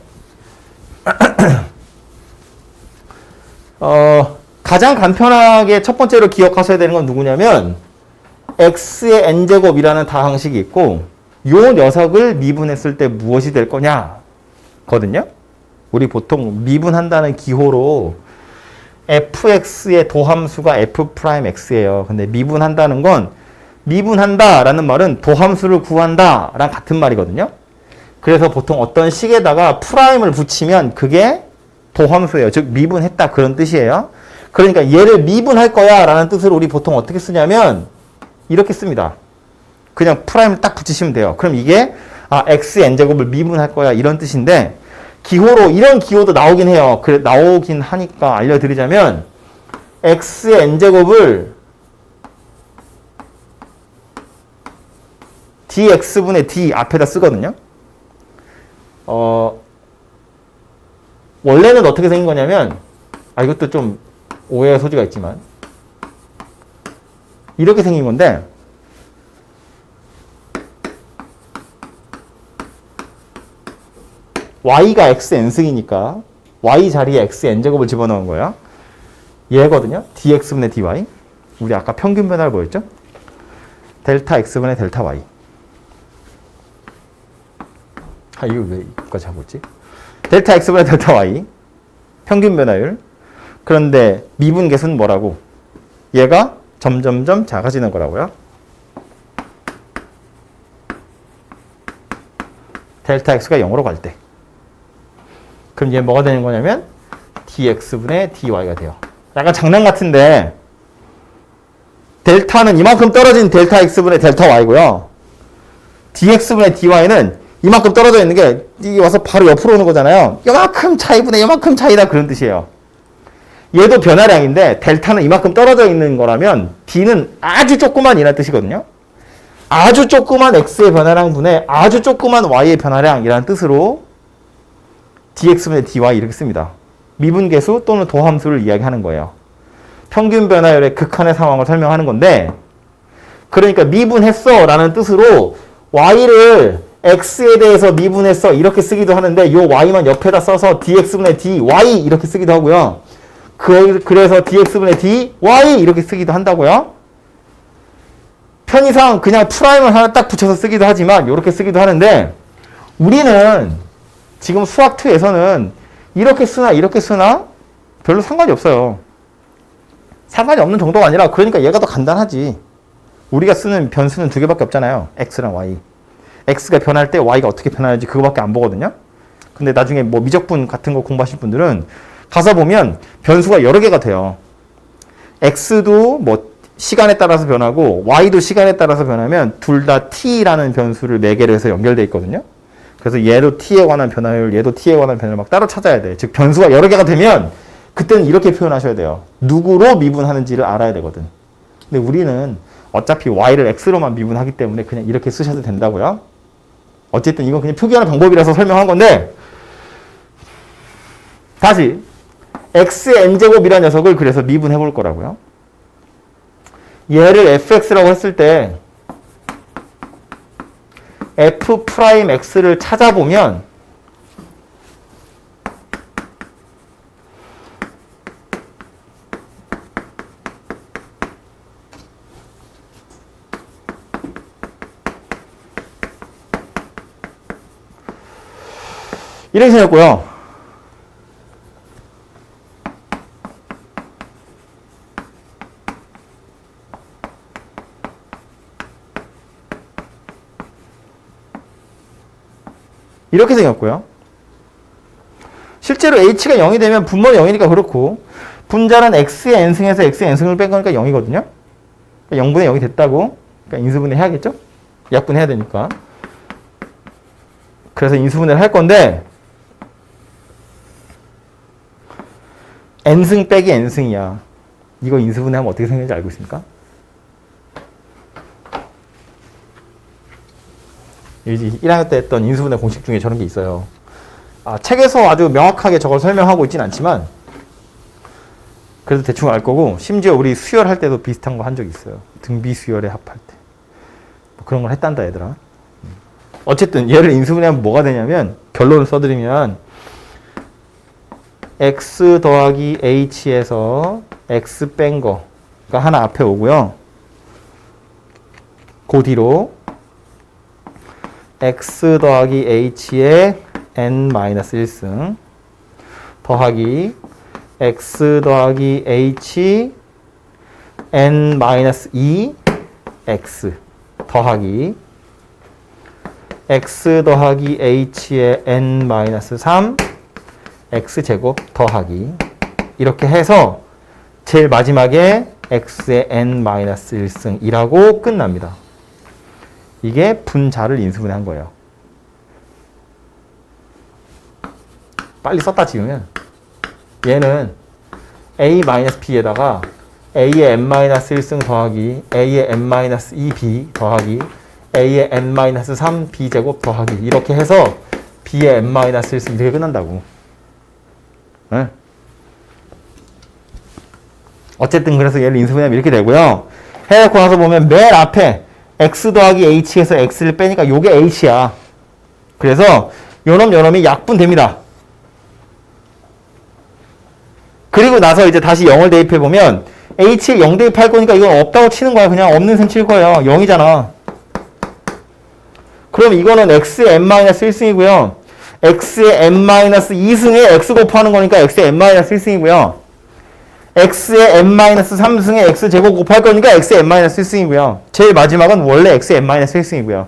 가장 간편하게 첫 번째로 기억하셔야 되는 건 누구냐면 x의 n제곱이라는 다항식이 있고 요 녀석을 미분했을 때 무엇이 될 거냐 거든요. 우리 보통 미분한다는 기호로 fx의 도함수가 f'x예요. 근데 미분한다는 건 미분한다라는 말은 도함수를 구한다랑 같은 말이거든요. 그래서 보통 어떤 식에다가 프라임을 붙이면 그게 도함수예요. 즉 미분했다 그런 뜻이에요. 그러니까 얘를 미분할 거야 라는 뜻으로 우리 보통 어떻게 쓰냐면 이렇게 씁니다. 그냥 프라임을 딱 붙이시면 돼요. 그럼 이게 x의 n제곱을 미분할 거야 이런 뜻인데 기호로 이런 기호도 나오긴 해요. 그래 나오긴 하니까 알려드리자면 x의 n제곱을 dx분의 d 앞에다 쓰거든요. 원래는 어떻게 생긴 거냐면 이것도 좀 오해의 소지가 있지만 이렇게 생긴 건데 y가 x n승이니까 y 자리에 x n제곱을 집어넣은 거예요. 얘거든요. dx분의 dy. 우리 아까 평균 변화를 뭐였죠? 델타 x분의 델타 y. 이거 왜 이거까지 하고 있지? 델타 x분의 델타 y. 평균 변화율. 그런데 미분 계수는 뭐라고? 얘가 점점점 작아지는 거라고요. 델타 x가 0으로 갈 때. 그럼 얘 뭐가 되는 거냐면 dx분의 dy가 돼요. 약간 장난 같은데 델타는 이만큼 떨어진 델타 x분의 델타 y고요. dx분의 dy는 이만큼 떨어져 있는 게 이게 와서 바로 옆으로 오는 거잖아요. 이만큼 차이분의 이만큼 차이다 그런 뜻이에요. 얘도 변화량인데 델타는 이만큼 떨어져 있는 거라면 d는 아주 조그만 이라는 뜻이거든요. 아주 조그만 x의 변화량 분의 아주 조그만 y의 변화량이라는 뜻으로 dx분의 dy 이렇게 씁니다. 미분계수 또는 도함수를 이야기하는 거예요. 평균 변화율의 극한의 상황을 설명하는 건데 그러니까 미분했어 라는 뜻으로 y를 x에 대해서 미분했어 이렇게 쓰기도 하는데 요 y만 옆에다 써서 dx분의 dy 이렇게 쓰기도 하고요. 그래서 dx분의 dy 이렇게 쓰기도 한다고요. 편의상 그냥 프라임을 하나 딱 붙여서 쓰기도 하지만 이렇게 쓰기도 하는데 우리는 지금 수학2에서는 이렇게 쓰나 이렇게 쓰나 별로 상관이 없어요. 상관이 없는 정도가 아니라 그러니까 얘가 더 간단하지. 우리가 쓰는 변수는 두 개밖에 없잖아요. x랑 y. x가 변할 때 y가 어떻게 변하는지 그거밖에 안 보거든요. 근데 나중에 뭐 미적분 같은 거 공부하실 분들은 가서 보면 변수가 여러 개가 돼요. x도 뭐 시간에 따라서 변하고 y도 시간에 따라서 변하면 둘 다 t라는 변수를 매개로 해서 연결되어 있거든요. 그래서 얘도 t에 관한 변화율, 얘도 t에 관한 변화율 막 따로 찾아야 돼. 즉 변수가 여러 개가 되면 그때는 이렇게 표현하셔야 돼요. 누구로 미분하는지를 알아야 되거든. 근데 우리는 어차피 y를 x로만 미분하기 때문에 그냥 이렇게 쓰셔도 된다고요. 어쨌든 이건 그냥 표기하는 방법이라서 설명한 건데 다시 x의 n제곱이라는 녀석을 그래서 미분해 볼 거라고요. 얘를 fx라고 했을 때 f'x를 찾아보면 이렇게 생겼고요. 이렇게 생겼고요. 실제로 h가 0이 되면 분모는 0이니까 그렇고 분자는 x의 n승에서 x의 n승을 뺀 거니까 0이거든요. 그러니까 0분의 0이 됐다고. 그러니까 인수분해 해야겠죠? 약분해야 되니까. 그래서 인수분해를 할 건데 n승 빼기 n승이야. 이거 인수분해하면 어떻게 생기는지 알고 있습니까? 1학년 때 했던 인수분해 공식 중에 저런 게 있어요. 책에서 아주 명확하게 저걸 설명하고 있진 않지만 그래도 대충 알 거고 심지어 우리 수열할 때도 비슷한 거 한 적이 있어요. 등비 수열에 합할 때. 뭐 그런 걸 했단다 얘들아. 어쨌든 얘를 인수분해하면 뭐가 되냐면 결론을 써드리면 x 더하기 h에서 x 뺀 거가 하나 앞에 오고요. 그 뒤로 x 더하기 h의 n-1승 더하기 x 더하기 h n-2 x 더하기 x 더하기 h의 n-3 x제곱 더하기 이렇게 해서 제일 마지막에 x의 n-1승이라고 끝납니다. 이게 분자를 인수분해한 거예요. 빨리 썼다 지우면 얘는 a-b에다가 a의 n-1승 더하기 a의 n-2b 더하기 a의 n-3 b제곱 더하기 이렇게 해서 b의 n-1승 이렇게 끝난다고. 네? 어쨌든 그래서 얘를 인수분해하면 이렇게 되고요. 해놓고 나서 보면 맨 앞에 x 더하기 h에서 x를 빼니까 요게 h야. 그래서 요놈이 약분됩니다. 그리고 나서 이제 다시 0을 대입해보면 h에 0 대입할 거니까 이건 없다고 치는 거야. 그냥 없는 셈 칠 거예요. 0이잖아. 그럼 이거는 x의 n-1승이고요. x의 n-2승에 x 곱하는 거니까 x의 n-1승이고요. x의 n-3승에 x제곱 곱할 거니까 x의 n-1승이고요. 제일 마지막은 원래 x의 n-1승이고요.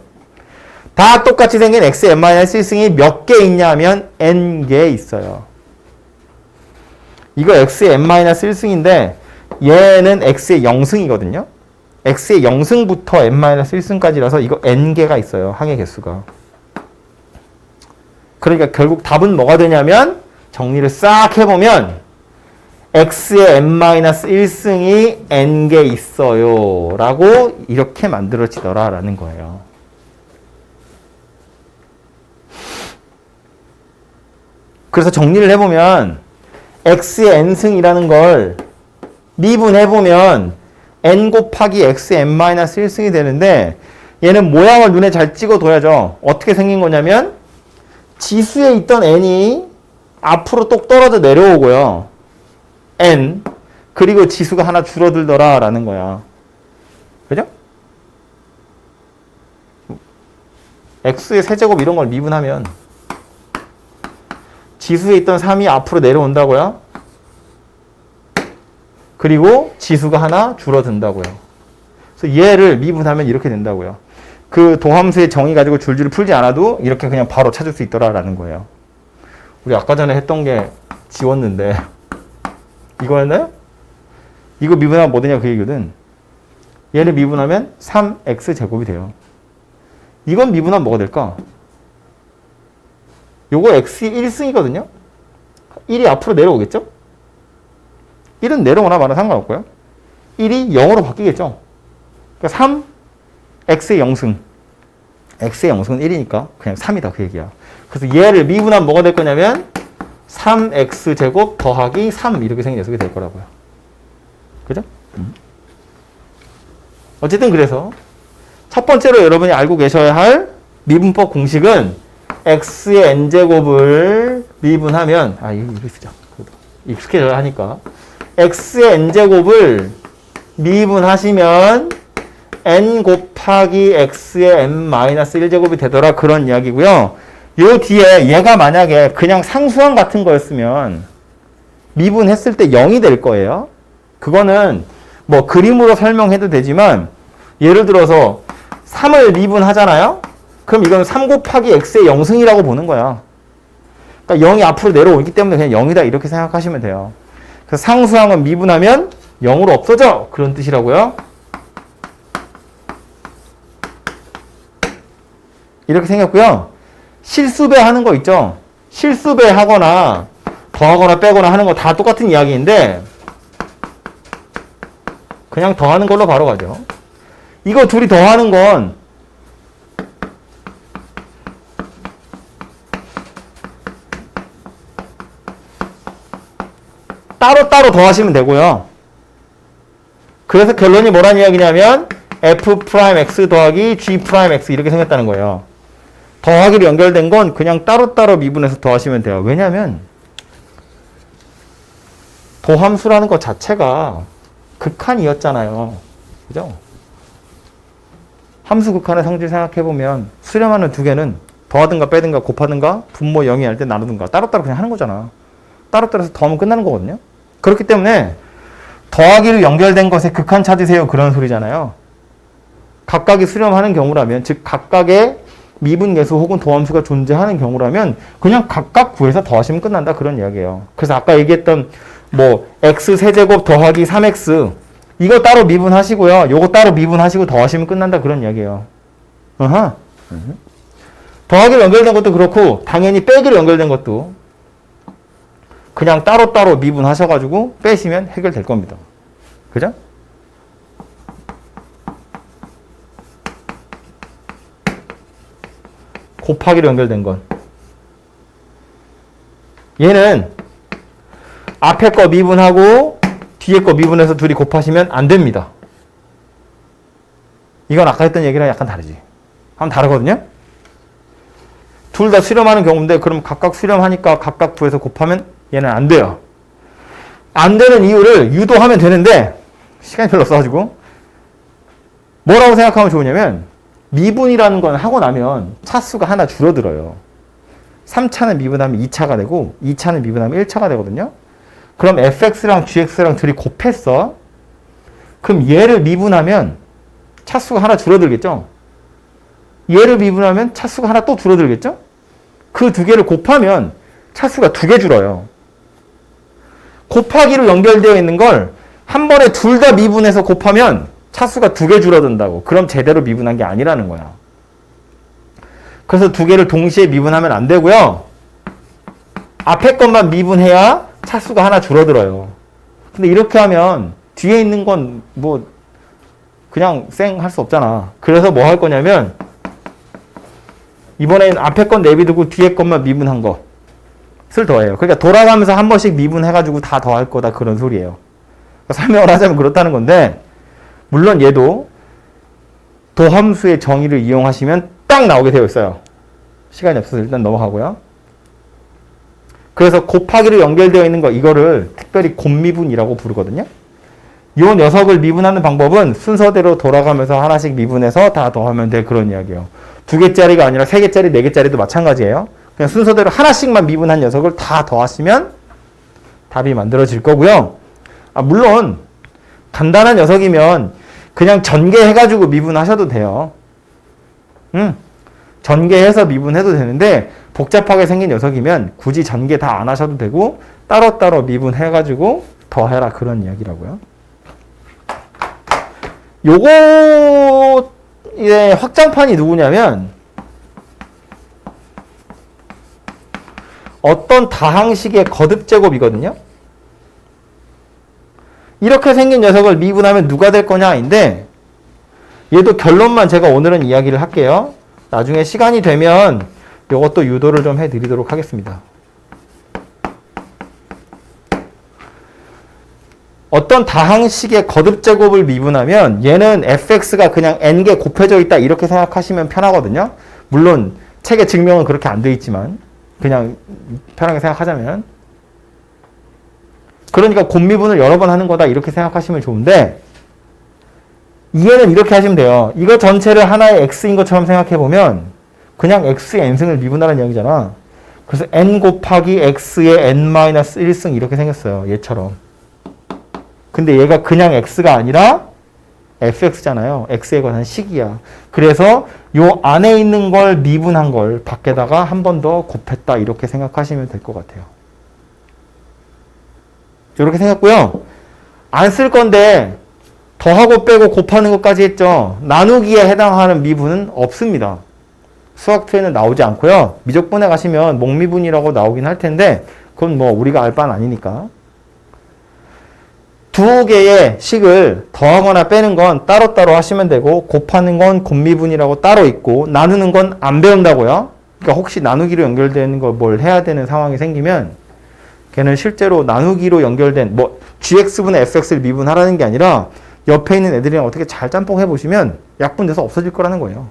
다 똑같이 생긴 x의 n-1승이 몇 개 있냐면 n개 있어요. 이거 x의 n-1승인데 얘는 x의 0승이거든요. x의 0승부터 n-1승까지라서 이거 n개가 있어요. 항의 개수가. 그러니까 결국 답은 뭐가 되냐면 정리를 싹 해보면 x의 n-1승이 n개 있어요 라고 이렇게 만들어지더라 라는 거예요. 그래서 정리를 해보면 x의 n승이라는 걸 미분해보면 n 곱하기 x의 n-1승이 되는데 얘는 모양을 눈에 잘 찍어둬야죠. 어떻게 생긴 거냐면 지수에 있던 n이 앞으로 똑 떨어져 내려오고요. n 그리고 지수가 하나 줄어들더라 라는 거야. 그죠? x의 세제곱 이런 걸 미분하면 지수에 있던 3이 앞으로 내려온다고요. 그리고 지수가 하나 줄어든다고요. 그래서 얘를 미분하면 이렇게 된다고요. 그 도함수의 정의 가지고 줄줄이 풀지 않아도 이렇게 그냥 바로 찾을 수 있더라라는 거예요. 우리 아까 전에 했던 게 지웠는데 이거였나요? 이거 미분하면 뭐 되냐 그 얘기거든. 얘를 미분하면 3x제곱이 돼요. 이건 미분하면 뭐가 될까? 요거 x이 1승이거든요. 1이 앞으로 내려오겠죠? 1은 내려오나 마나 상관없고요. 1이 0으로 바뀌겠죠? 그러니까 3, x의 0승. x의 0승은 1이니까 그냥 3이다 그 얘기야. 그래서 얘를 미분하면 뭐가 될 거냐면 3x제곱 더하기 3 이렇게 생긴 녀석이 될 거라고요. 그죠? 어쨌든 그래서 첫 번째로 여러분이 알고 계셔야 할 미분법 공식은 x의 n제곱을 미분하면 이거 쓰자. 익숙해져야 하니까 x의 n제곱을 미분하시면 n 곱하기 x의 n-1제곱이 되더라 그런 이야기고요. 요 뒤에 얘가 만약에 그냥 상수항 같은 거였으면 미분했을 때 0이 될 거예요. 그거는 뭐 그림으로 설명해도 되지만 예를 들어서 3을 미분하잖아요. 그럼 이건 3 곱하기 x의 0승이라고 보는 거야. 그러니까 0이 앞으로 내려오기 때문에 그냥 0이다 이렇게 생각하시면 돼요. 그래서 상수항은 미분하면 0으로 없어져. 그런 뜻이라고요. 이렇게 생겼고요. 실수배 하는 거 있죠. 실수배 하거나 더하거나 빼거나 하는 거 다 똑같은 이야기인데 그냥 더하는 걸로 바로 가죠. 이거 둘이 더하는 건 따로따로 더하시면 되고요. 그래서 결론이 뭐란 이야기냐면 f'(x) 더하기 g'(x) 이렇게 생겼다는 거예요. 더하기로 연결된 건 그냥 따로따로 미분해서 더하시면 돼요. 왜냐면 도함수라는 것 자체가 극한이었잖아요. 그죠? 함수 극한의 성질 생각해보면 수렴하는 두 개는 더하든가 빼든가 곱하든가 분모 0이 할 때 나누든가 따로따로 그냥 하는 거잖아. 따로따로 해서 더하면 끝나는 거거든요. 그렇기 때문에 더하기로 연결된 것에 극한 찾으세요. 그런 소리잖아요. 각각이 수렴하는 경우라면, 즉 각각의 미분계수 혹은 도함수가 존재하는 경우라면 그냥 각각 구해서 더하시면 끝난다. 그런 이야기예요. 그래서 아까 얘기했던 뭐 x 세제곱 더하기 3x 이거 따로 미분하시고요. 요거 따로 미분하시고 더하시면 끝난다. 그런 이야기예요. 더하기로 연결된 것도 그렇고 당연히 빼기로 연결된 것도 그냥 따로따로 미분하셔가지고 빼시면 해결될 겁니다. 그죠? 곱하기로 연결된 건 얘는 앞에 거 미분하고 뒤에 거 미분해서 둘이 곱하시면 안 됩니다. 이건 아까 했던 얘기랑 약간 다르지. 한번 다르거든요. 둘 다 수렴하는 경우인데 그럼 각각 수렴하니까 각각 구해서 곱하면 얘는 안 돼요. 안 되는 이유를 유도하면 되는데 시간이 별로 없어가지고 뭐라고 생각하면 좋으냐면 미분이라는 건 하고 나면 차수가 하나 줄어들어요. 3차는 미분하면 2차가 되고 2차는 미분하면 1차가 되거든요. 그럼 fx랑 gx랑 둘이 곱했어. 그럼 얘를 미분하면 차수가 하나 줄어들겠죠. 얘를 미분하면 차수가 하나 또 줄어들겠죠. 그 두 개를 곱하면 차수가 2개 줄어요. 곱하기로 연결되어 있는 걸 한 번에 둘 다 미분해서 곱하면 차수가 2개 줄어든다고. 그럼 제대로 미분한 게 아니라는 거야. 그래서 두 개를 동시에 미분하면 안 되고요. 앞에 것만 미분해야 차수가 하나 줄어들어요. 근데 이렇게 하면 뒤에 있는 건 뭐 그냥 쌩 할 수 없잖아. 그래서 뭐 할 거냐면 이번엔 앞에 건 내비두고 뒤에 것만 미분한 것을 더해요. 그러니까 돌아가면서 한 번씩 미분해가지고 다 더할 거다 그런 소리예요. 설명을 하자면 그렇다는 건데 물론 얘도 도함수의 정의를 이용하시면 딱 나오게 되어 있어요. 시간이 없어서 일단 넘어가고요. 그래서 곱하기로 연결되어 있는 거 이거를 특별히 곱미분이라고 부르거든요. 이 녀석을 미분하는 방법은 순서대로 돌아가면서 하나씩 미분해서 다 더하면 될 그런 이야기예요. 2개짜리가 아니라 3개짜리, 4개짜리도 마찬가지예요. 그냥 순서대로 하나씩만 미분한 녀석을 다 더하시면 답이 만들어질 거고요. 물론 간단한 녀석이면 그냥 전개해가지고 미분하셔도 돼요. 전개해서 미분해도 되는데 복잡하게 생긴 녀석이면 굳이 전개 다 안 하셔도 되고 따로따로 미분해가지고 더해라 그런 이야기라고요. 요거의 확장판이 누구냐면 어떤 다항식의 거듭제곱이거든요. 이렇게 생긴 녀석을 미분하면 누가 될 거냐인데 얘도 결론만 제가 오늘은 이야기를 할게요. 나중에 시간이 되면 이것도 유도를 좀 해드리도록 하겠습니다. 어떤 다항식의 거듭제곱을 미분하면 얘는 fx가 그냥 n개 곱해져 있다 이렇게 생각하시면 편하거든요. 물론 책의 증명은 그렇게 안 돼 있지만 그냥 편하게 생각하자면 그러니까 곱미분을 여러 번 하는 거다 이렇게 생각하시면 좋은데 이해는 이렇게 하시면 돼요. 이거 전체를 하나의 x인 것처럼 생각해보면 그냥 x의 n승을 미분하는 이야기잖아. 그래서 n 곱하기 x의 n-1승 이렇게 생겼어요. 얘처럼. 근데 얘가 그냥 x가 아니라 fx잖아요. x에 관한 식이야. 그래서 요 안에 있는 걸 미분한 걸 밖에다가 한 번 더 곱했다. 이렇게 생각하시면 될 것 같아요. 이렇게 생각고요. 안 쓸 건데 더하고 빼고 곱하는 것까지 했죠. 나누기에 해당하는 미분은 없습니다. 수학표에는 나오지 않고요. 미적분에 가시면 목미분이라고 나오긴 할 텐데 그건 뭐 우리가 알 바는 아니니까. 두 개의 식을 더하거나 빼는 건 따로따로 하시면 되고 곱하는 건 곱미분이라고 따로 있고 나누는 건 안 배운다고요. 그러니까 혹시 나누기로 연결되는 걸 뭘 해야 되는 상황이 생기면 걔는 실제로 나누기로 연결된 뭐 gx분의 fx를 미분하라는 게 아니라 옆에 있는 애들이랑 어떻게 잘 짬뽕해 보시면 약분돼서 없어질 거라는 거예요.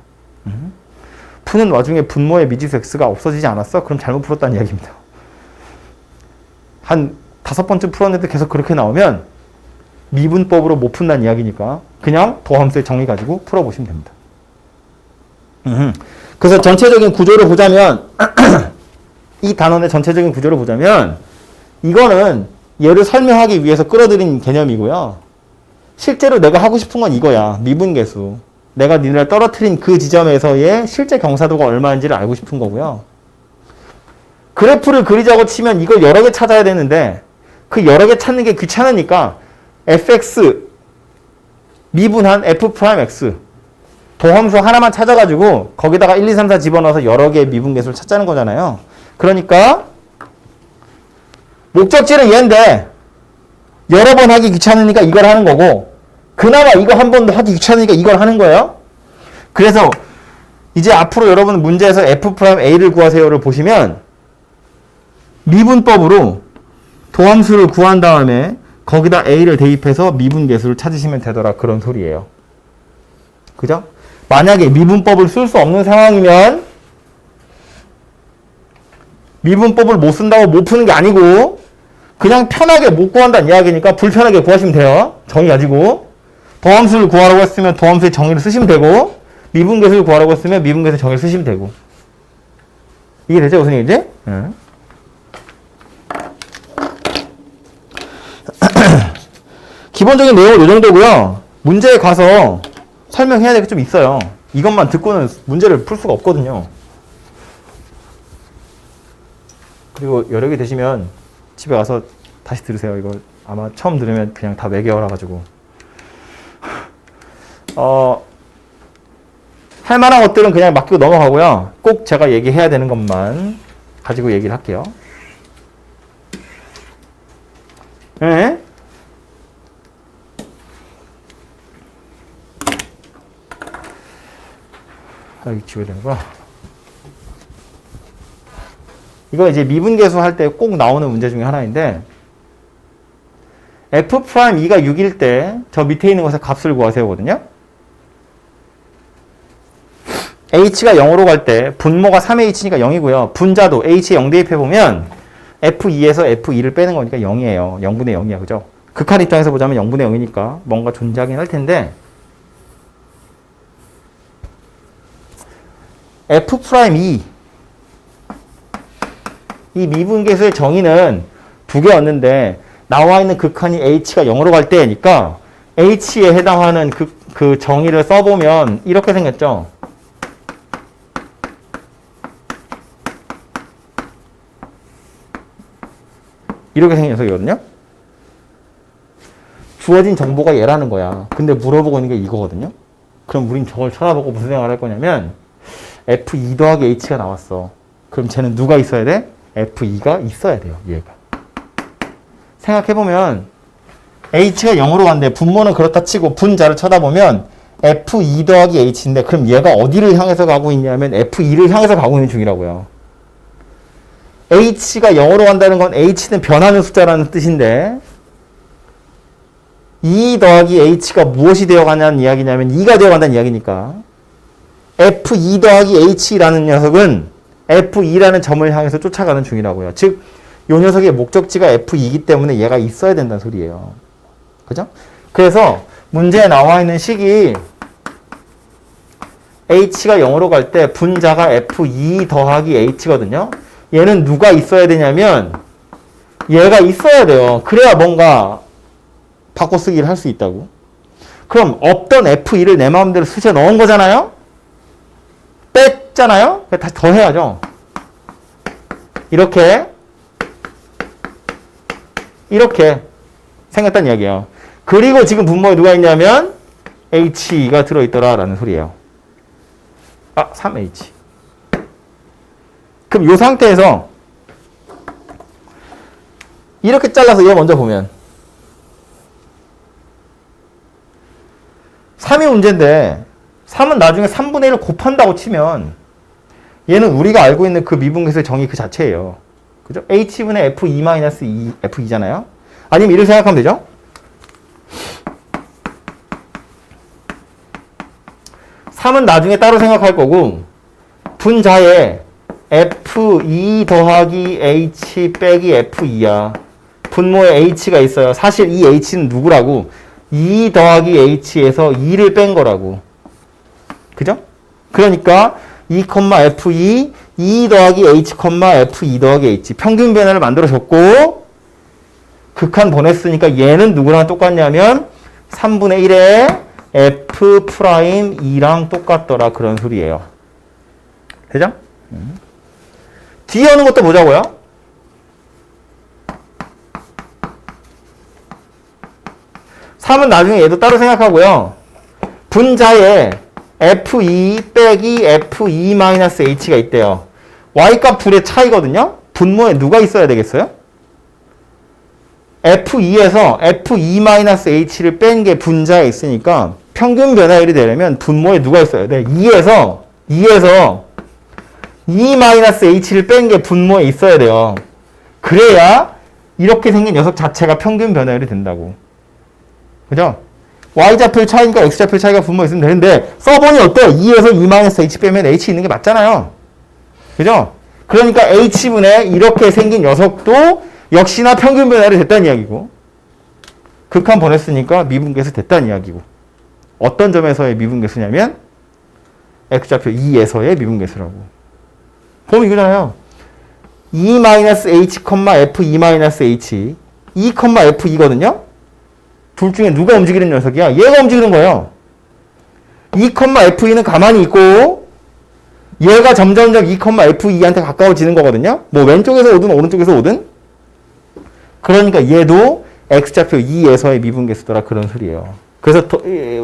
푸는 와중에 분모의 미지수 x가 없어지지 않았어? 그럼 잘못 풀었다는 이야기입니다. 한 5번쯤 풀었는데 계속 그렇게 나오면 미분법으로 못 푼다는 이야기니까 그냥 도함수의 정의 가지고 풀어보시면 됩니다. 그래서 전체적인 구조를 보자면 이 단원의 전체적인 구조를 보자면 이거는 얘를 설명하기 위해서 끌어들인 개념이고요. 실제로 내가 하고 싶은 건 이거야. 미분계수. 내가 니네를 떨어뜨린 그 지점에서의 실제 경사도가 얼마인지를 알고 싶은 거고요. 그래프를 그리자고 치면 이걸 여러 개 찾아야 되는데 그 여러 개 찾는 게 귀찮으니까 fx 미분한 f'x 도함수 하나만 찾아가지고 거기다가 1, 2, 3, 4 집어넣어서 여러 개의 미분계수를 찾자는 거잖아요. 그러니까 목적지는 얘인데 여러 번 하기 귀찮으니까 이걸 하는 거고 그나마 이거 한 번도 하기 귀찮으니까 이걸 하는 거예요. 그래서 이제 앞으로 여러분 문제에서 f'a를 구하세요를 보시면 미분법으로 도함수를 구한 다음에 거기다 a를 대입해서 미분계수를 찾으시면 되더라 그런 소리예요. 그죠? 만약에 미분법을 쓸 수 없는 상황이면 미분법을 못 쓴다고 못 푸는 게 아니고 그냥 편하게 못 구한다는 이야기니까 불편하게 구하시면 돼요. 정의 가지고. 도함수를 구하라고 했으면 도함수의 정의를 쓰시면 되고 미분계수를 구하라고 했으면 미분계수의 정의를 쓰시면 되고. 이게 되죠? 무슨 얘기지? 응. 기본적인 내용은 이 정도고요. 문제에 가서 설명해야 될 게 좀 있어요. 이것만 듣고는 문제를 풀 수가 없거든요. 그리고 여러 개 되시면 집에 가서 다시 들으세요. 이거 아마 처음 들으면 그냥 다 매겨라 가지고. 할 만한 것들은 그냥 맡기고 넘어가고요. 꼭 제가 얘기해야 되는 것만 가지고 얘기를 할게요. 네? 여기 지워야 되는구나. 이거 이제 미분계수 할 때 꼭 나오는 문제 중에 하나인데 f'E가 6일 때 저 밑에 있는 것의 값을 구하세요거든요. h가 0으로 갈 때 분모가 3h니까 0이고요. 분자도 h에 0 대입해보면 f2에서 f2를 빼는 거니까 0이에요. 0분의 0이야. 그죠? 극한 입장에서 보자면 0분의 0이니까 뭔가 존재하긴 할 텐데 f'E 이 미분계수의 정의는 두 개였는데 나와 있는 극한이 h가 0으로 갈 때니까 h에 해당하는 그 정의를 써보면 이렇게 생겼죠. 이렇게 생긴 녀석이거든요. 주어진 정보가 얘라는 거야. 근데 물어보고 있는 게 이거거든요. 그럼 우린 저걸 쳐다보고 무슨 생각을 할 거냐면 F2 더하기 H가 나왔어. 그럼 쟤는 누가 있어야 돼? F2가 있어야 돼요. 얘가. 생각해보면 H가 0으로 간대. 분모는 그렇다 치고 분자를 쳐다보면 F2 더하기 H인데 그럼 얘가 어디를 향해서 가고 있냐면 F2를 향해서 가고 있는 중이라고요. H가 0으로 간다는 건 H는 변하는 숫자라는 뜻인데 2 더하기 H가 무엇이 되어가냐는 이야기냐면 2가 되어간다는 이야기니까 F2 더하기 H라는 녀석은 F2라는 점을 향해서 쫓아가는 중이라고요. 즉, 이 녀석의 목적지가 F2이기 때문에 얘가 있어야 된다는 소리예요. 그죠? 그래서 문제에 나와 있는 식이 H가 0으로 갈 때 분자가 F2 더하기 H거든요. 얘는 누가 있어야 되냐면 얘가 있어야 돼요. 그래야 뭔가 바꿔쓰기를 할 수 있다고. 그럼 없던 F2를 내 마음대로 쑤셔 넣은 거잖아요? 뺐잖아요? 다시 더 해야죠. 이렇게 생겼다는 이야기예요. 그리고 지금 분모에 누가 있냐면 H가 들어있더라라는 소리예요. 3H. 그럼 이 상태에서 이렇게 잘라서 얘 먼저 보면 3이 문제인데 3은 나중에 3분의 1을 곱한다고 치면 얘는 우리가 알고 있는 그 미분계수의 정의 그 자체예요. 그죠? H분의 F2-2, F2잖아요. 아니면 이렇게 생각하면 되죠? (3은) 나중에 따로 생각할 거고 분자에 F2 더하기 H 빼기 F2야. 분모에 H가 있어요. 사실 이 H는 누구라고? 2 더하기 H에서 2를 뺀 거라고. 그죠? 그러니까 2, F2, 2 더하기 H, F2 더하기 H. 평균 변화를 만들어줬고, 극한 보냈으니까 얘는 누구랑 똑같냐면, 3분의 1에 F'2랑 똑같더라. 그런 소리예요. 되죠? 뒤에 오는 것도 보자고요. (3은) 나중에 얘도 따로 생각하고요. 분자에 F2 빼기 F2-H가 있대요. Y값 둘의 차이거든요. 분모에 누가 있어야 되겠어요? F2에서 F2-H를 뺀 게 분자에 있으니까 평균 변화율이 되려면 분모에 누가 있어야 돼? 2에서 E-H를 뺀 게 분모에 있어야 돼요. 그래야 이렇게 생긴 녀석 자체가 평균 변화율이 된다고. 그죠? Y좌표 차이니까 X좌표 차이가 분모에 있으면 되는데 써보니 어때요? 2에서 E-H 빼면 H 있는 게 맞잖아요. 그죠? 그러니까 H분의 이렇게 생긴 녀석도 역시나 평균 변화율이 됐다는 이야기고 극한 보냈으니까 미분계수 됐다는 이야기고 어떤 점에서의 미분계수냐면 X좌표 2에서의 미분계수라고. 보면 이거잖아요. E-H, F2-H 2, F2거든요. 둘 중에 누가 움직이는 녀석이야? 얘가 움직이는 거예요. 2, F2는 가만히 있고 얘가 점점점 2, F2한테 가까워지는 거거든요. 뭐 왼쪽에서 오든 오른쪽에서 오든. 그러니까 얘도 X좌표 2에서의 미분계수더라. 그런 소리예요. 그래서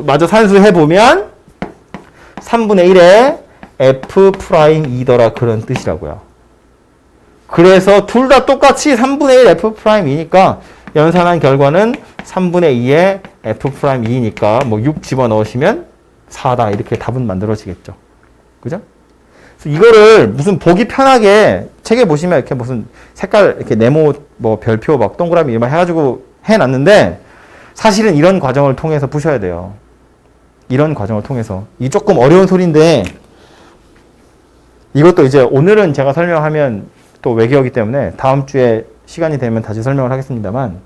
마저 산수해보면 3분의 1에 F'2더라. 그런 뜻이라고요. 그래서 둘 다 똑같이 3분의 1 F'2니까 연산한 결과는 3분의 2에 F'2니까 뭐 6 집어넣으시면 4다. 이렇게 답은 만들어지겠죠. 그죠? 그래서 이거를 무슨 보기 편하게 책에 보시면 이렇게 무슨 색깔 이렇게 네모 뭐 별표 막 동그라미 이런 해가지고 해놨는데 사실은 이런 과정을 통해서 푸셔야 돼요. 이런 과정을 통해서. 이 조금 어려운 소리인데 이것도 이제 오늘은 제가 설명하면 또 외계어기 때문에 다음 주에 시간이 되면 다시 설명을 하겠습니다만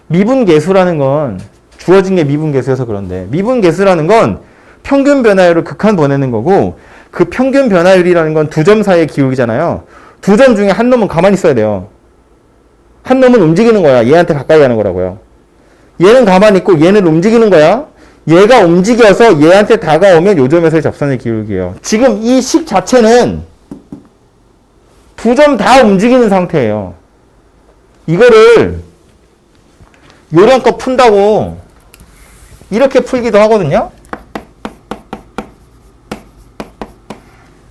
미분계수라는 건 주어진 게 미분계수여서 그런데 미분계수라는 건 평균 변화율을 극한 보내는 거고 그 평균 변화율이라는 건 두 점 사이의 기울기잖아요. 두 점 중에 한 놈은 가만히 있어야 돼요. 한 놈은 움직이는 거야. 얘한테 가까이 가는 거라고요. 얘는 가만히 있고 얘는 움직이는 거야. 얘가 움직여서 얘한테 다가오면 요 점에서의 접선의 기울기예요. 지금 이 식 자체는 두 점 다 움직이는 상태예요. 이거를 요령껏 푼다고 이렇게 풀기도 하거든요.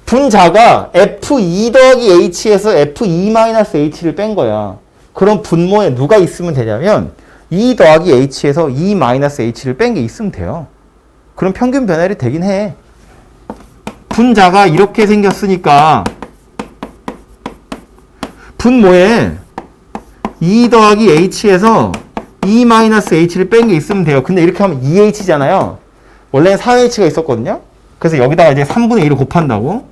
분자가 F2 더하기 H에서 F2-H를 뺀 거야. 그럼 분모에 누가 있으면 되냐면 2 더하기 H에서 E-H를 뺀 게 있으면 돼요. 그럼 평균 변화율이 되긴 해. 분자가 이렇게 생겼으니까 분모에 2 더하기 H에서 E-H를 뺀 게 있으면 돼요. 근데 이렇게 하면 2H잖아요. 원래는 4H가 있었거든요. 그래서 여기다가 이제 3분의 1을 곱한다고.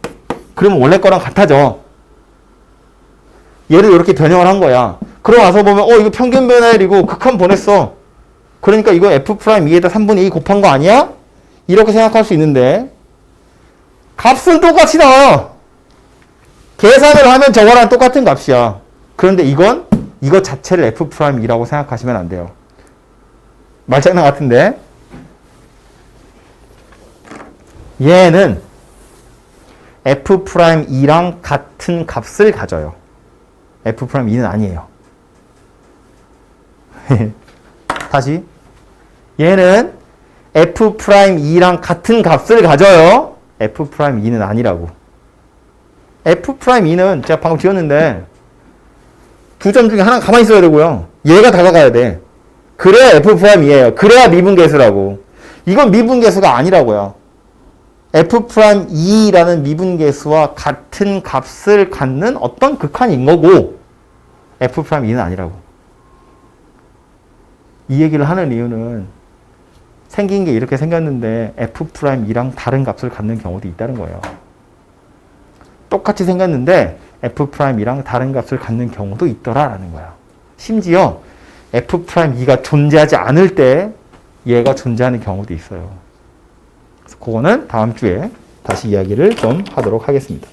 그러면 원래 거랑 같아져. 얘를 이렇게 변형을 한 거야. 그러고 와서 보면 이거 평균 변화율이고 극한 보냈어. 그러니까 이거 F'2에다 3분의 2 곱한 거 아니야? 이렇게 생각할 수 있는데 값은 똑같이 나와요. 계산을 하면 저거랑 똑같은 값이야. 그런데 이거 자체를 F'2라고 생각하시면 안 돼요. 말장난 같은데 얘는 F'2랑 같은 값을 가져요. F'2는 아니에요. 다시. 얘는 F'2랑 같은 값을 가져요. F'2는 아니라고. F'2는 제가 방금 지웠는데 두 점 중에 하나 가만히 있어야 되고요. 얘가 다가가야 돼. 그래야 F'2예요. 그래야 미분계수라고. 이건 미분계수가 아니라고요. F'2라는 미분계수와 같은 값을 갖는 어떤 극한인 거고 F'2는 아니라고. 이 얘기를 하는 이유는 생긴 게 이렇게 생겼는데 F'2랑 다른 값을 갖는 경우도 있다는 거예요. 똑같이 생겼는데 F'2랑 다른 값을 갖는 경우도 있더라라는 거야. 심지어 F'2가 존재하지 않을 때 얘가 존재하는 경우도 있어요. 그래서 그거는 다음 주에 다시 이야기를 좀 하도록 하겠습니다.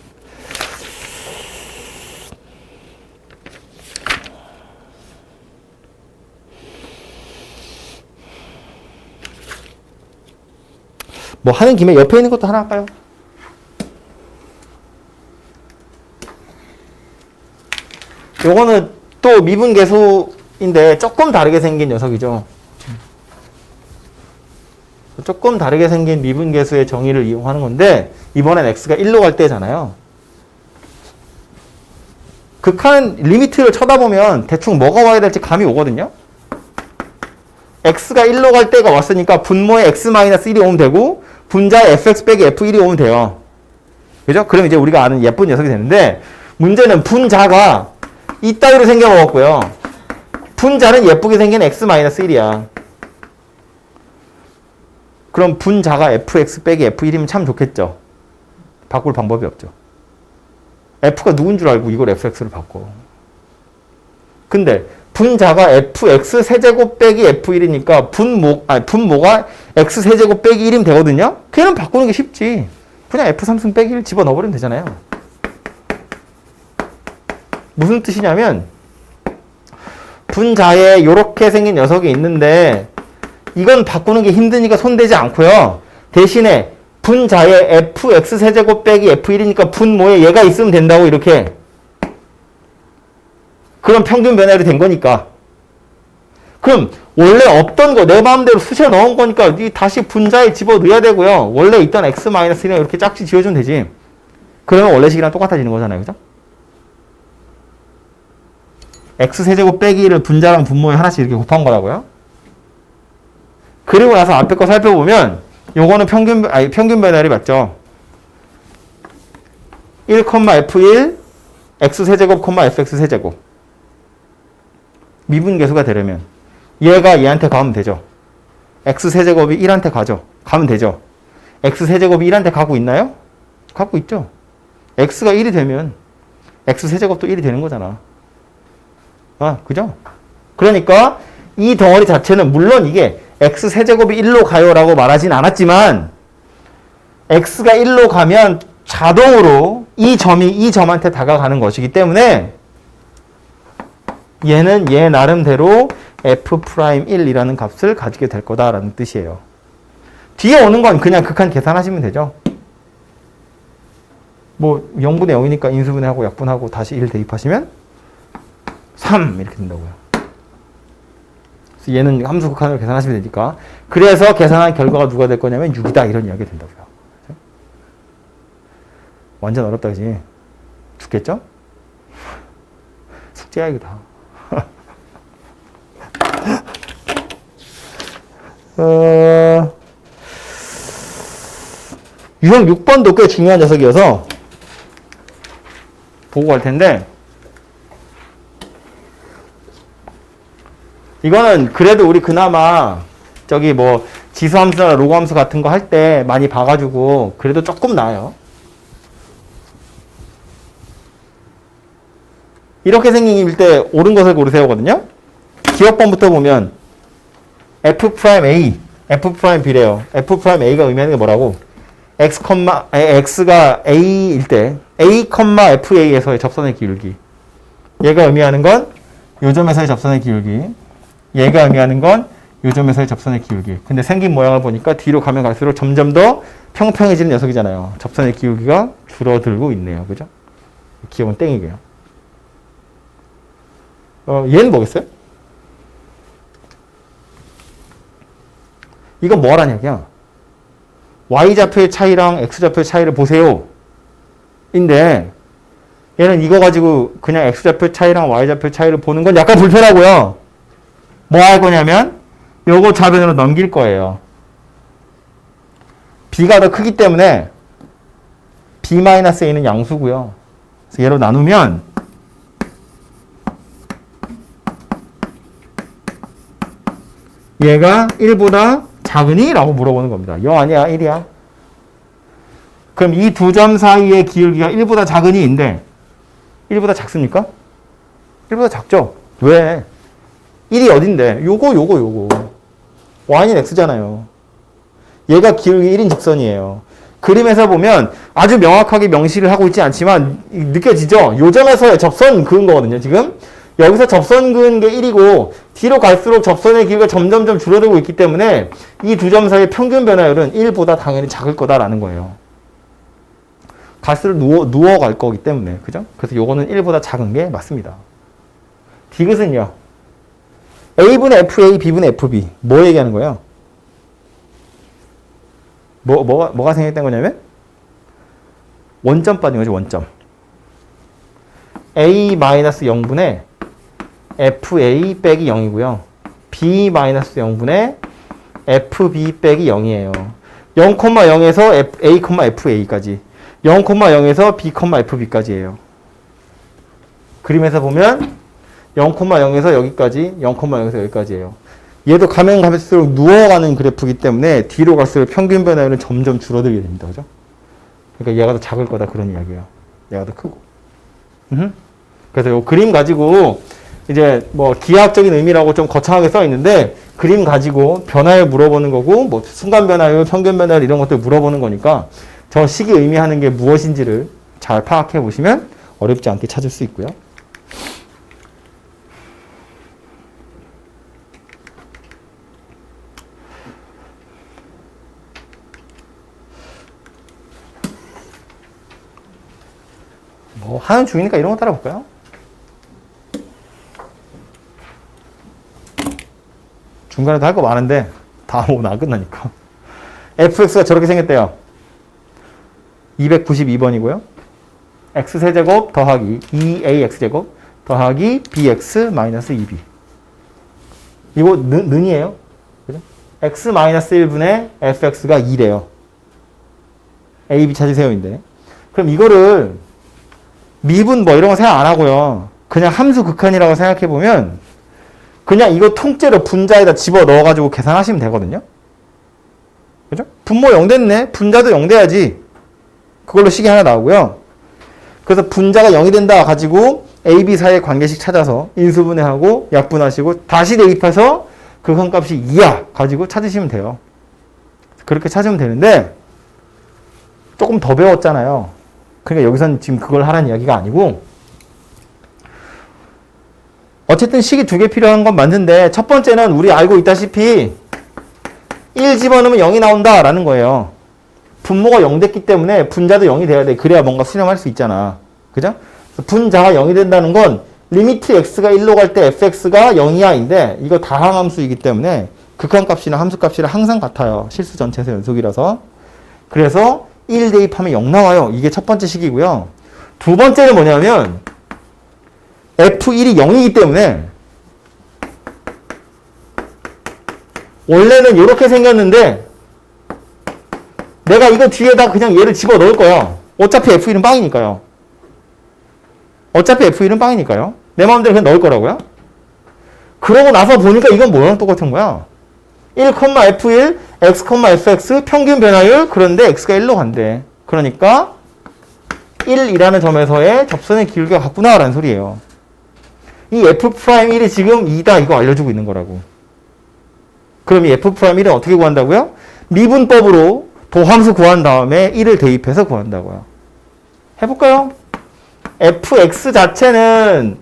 뭐 하는 김에 옆에 있는 것도 하나 할까요? 요거는 또 미분계수인데 조금 다르게 생긴 녀석이죠. 조금 다르게 생긴 미분계수의 정의를 이용하는 건데 이번엔 x가 1로 갈 때잖아요. 극한 리미트를 쳐다보면 대충 뭐가 와야 될지 감이 오거든요. x가 1로 갈 때가 왔으니까 분모에 x-1이 오면 되고 분자에 fx 빼기 f1이 오면 돼요. 그죠? 그럼 이제 우리가 아는 예쁜 녀석이 되는데 문제는 분자가 이따위로 생겨먹었고요. 분자는 예쁘게 생긴 x-1이야. 그럼 분자가 fx 빼기 f1이면 참 좋겠죠. 바꿀 방법이 없죠. f가 누군 줄 알고 이걸 fx로 바꿔. 근데 분자가 fx 세제곱 빼기 f1이니까 분모가 x 세제곱 빼기 1이면 되거든요. 걔는 바꾸는 게 쉽지. 그냥 f3승 빼기 1 집어넣어버리면 되잖아요. 무슨 뜻이냐면 분자에 이렇게 생긴 녀석이 있는데 이건 바꾸는 게 힘드니까 손대지 않고요. 대신에 분자에 fx 세제곱 빼기 f1이니까 분모에 얘가 있으면 된다고 이렇게. 그럼 평균 변화율이 된 거니까. 그럼 원래 없던 거 내 마음대로 쑤셔 넣은 거니까 다시 분자에 집어넣어야 되고요. 원래 있던 x-1이랑 이렇게 짝지 지어주면 되지. 그러면 원래식이랑 똑같아지는 거잖아요. 그죠? x세제곱 빼기를 분자랑 분모에 하나씩 이렇게 곱한 거라고요. 그리고 나서 앞에 거 살펴보면 요거는 평균 변화율이 맞죠. 1, f1 x세제곱, fx세제곱. 미분계수가 되려면 얘가 얘한테 가면 되죠. x세제곱이 1한테 가면 되죠. x세제곱이 1한테 가고 있나요? 가고 있죠. x가 1이 되면 x세제곱도 1이 되는 거잖아. 그죠? 그러니까 이 덩어리 자체는 물론 이게 x세제곱이 1로 가요라고 말하진 않았지만 x가 1로 가면 자동으로 이 점이 이 점한테 다가가는 것이기 때문에 얘는 얘 나름대로 f'1이라는 값을 가지게 될 거다라는 뜻이에요. 뒤에 오는 건 그냥 극한 계산하시면 되죠. 뭐 0분의 0이니까 인수분해하고 약분하고 다시 1 대입하시면 3 이렇게 된다고요. 그래서 얘는 함수 극한으로 계산하시면 되니까. 그래서 계산한 결과가 누가 될 거냐면 6이다 이런 이야기가 된다고요. 완전 어렵다 그지? 죽겠죠? 숙제야 이거 다. 유형 6번도 꽤 중요한 녀석이어서 보고 갈 텐데 이거는 그래도 우리 그나마 저기 뭐 지수함수나 로그함수 같은 거 할 때 많이 봐가지고 그래도 조금 나아요. 이렇게 생긴 때 옳은 것을 고르세요거든요. 기억번부터 보면 F'A, F'B래요. F'A가 의미하는 게 뭐라고? X가 A일 때 A, FA에서의 접선의 기울기. 얘가 의미하는 건 요 점에서의 접선의 기울기. 얘가 의미하는 건 요 점에서의 접선의 기울기. 근데 생긴 모양을 보니까 뒤로 가면 갈수록 점점 더 평평해지는 녀석이잖아요. 접선의 기울기가 줄어들고 있네요. 그죠? 기억은 땡이게요. 얘는 뭐겠어요? 이건 뭐라는 얘기야? Y좌표의 차이랑 X좌표의 차이를 보세요. 인데 얘는 이거 가지고 그냥 X좌표 차이랑 Y좌표 차이를 보는 건 약간 불편하고요. 뭐 할 거냐면 요거 좌변으로 넘길 거예요. B가 더 크기 때문에 B-A는 양수고요. 그래서 얘로 나누면 얘가 1보다 작으니? 라고 물어보는 겁니다. 0 아니야? 1이야. 그럼 이 두 점 사이의 기울기가 1보다 작으니? 인데 1보다 작습니까? 1보다 작죠? 왜? 1이 어딘데? 요거. y는 x잖아요. 얘가 기울기 1인 직선이에요. 그림에서 보면 아주 명확하게 명시를 하고 있지 않지만 느껴지죠? 요 점에서의 접선 그은 거거든요, 지금. 여기서 접선 그은 게 1이고 뒤로 갈수록 접선의 길이가 점점점 줄어들고 있기 때문에 이 두 점 사이의 평균 변화율은 1보다 당연히 작을 거다라는 거예요. 갈수록 누워갈 거기 때문에. 그죠? 그래서 요거는 1보다 작은 게 맞습니다. 디귿은요. A분의 FA, B분의 FB. 뭐 얘기하는 거예요? 뭐가 생겼다는 거냐면 원점 빠진 거죠, 원점. A-0분의 FA 빼기 0이고요. B-0분의 FB 빼기 0이에요. 0,0에서 A, FA까지. 0,0에서 B, FB까지예요. 그림에서 보면 0,0에서 여기까지, 0,0에서 여기까지예요. 얘도 가면 갈수록 누워가는 그래프이기 때문에 뒤로 갈수록 평균 변화율은 점점 줄어들게 됩니다. 그죠? 그러니까 얘가 더 작을 거다 그런 이야기예요. 얘가 더 크고. 그래서 이 그림 가지고 이제 뭐 기하학적인 의미라고 좀 거창하게 써 있는데 그림 가지고 변화율 물어보는 거고 뭐 순간 변화율, 평균 변화율 이런 것들 물어보는 거니까 저 식이 의미하는 게 무엇인지를 잘 파악해 보시면 어렵지 않게 찾을 수 있고요. 뭐 하는 중이니까 이런 거 따라볼까요? 중간에도 할 거 많은데 다 모으면 안 끝나니까. fx가 저렇게 생겼대요. 292번이고요. x세제곱 더하기 2ax제곱 더하기 bx 마이너스 2b. 이거 는이에요. 그죠? x 마이너스 1분의 fx가 2래요. a, b 찾으세요인데. 그럼 이거를 미분 뭐 이런 거 생각 안 하고요. 그냥 함수 극한이라고 생각해 보면 그냥 이거 통째로 분자에다 집어 넣어가지고 계산하시면 되거든요. 그죠? 분모 0 됐네. 분자도 0 돼야지. 그걸로 식이 하나 나오고요. 그래서 분자가 0이 된다 가지고 A, B 사이의 관계식 찾아서 인수분해하고 약분하시고 다시 대입해서 극한값이 2야 가지고 찾으시면 돼요. 그렇게 찾으면 되는데 조금 더 배웠잖아요. 그러니까 여기서는 지금 그걸 하라는 이야기가 아니고 어쨌든 식이 두 개 필요한 건 맞는데 첫 번째는 우리 알고 있다시피 1 집어넣으면 0이 나온다라는 거예요. 분모가 0 됐기 때문에 분자도 0이 돼야 돼. 그래야 뭔가 수렴할 수 있잖아. 그죠? 분자가 0이 된다는 건 리미트 x가 1로 갈 때 fx가 0이야인데 이거 다항함수이기 때문에 극한값이나 함수값이랑 항상 같아요. 실수 전체에서 연속이라서. 그래서 1 대입하면 0 나와요. 이게 첫 번째 식이고요. 두 번째는 뭐냐면 F1이 0이기 때문에 원래는 이렇게 생겼는데 내가 이거 뒤에다 그냥 얘를 집어 넣을 거예요. 어차피 F1은 빵이니까요. 내 마음대로 그냥 넣을 거라고요. 그러고 나서 보니까 이건 뭐랑 똑같은 거야. 1,F1, x, fx 평균 변화율 그런데 x가 1로 간대. 그러니까 1이라는 점에서의 접선의 기울기가 같구나 라는 소리예요. 이 F'1이 지금 2다 이거 알려주고 있는 거라고. 그럼 이 F'1은 어떻게 구한다고요? 미분법으로 도함수 구한 다음에 1을 대입해서 구한다고요. 해볼까요? fx 자체는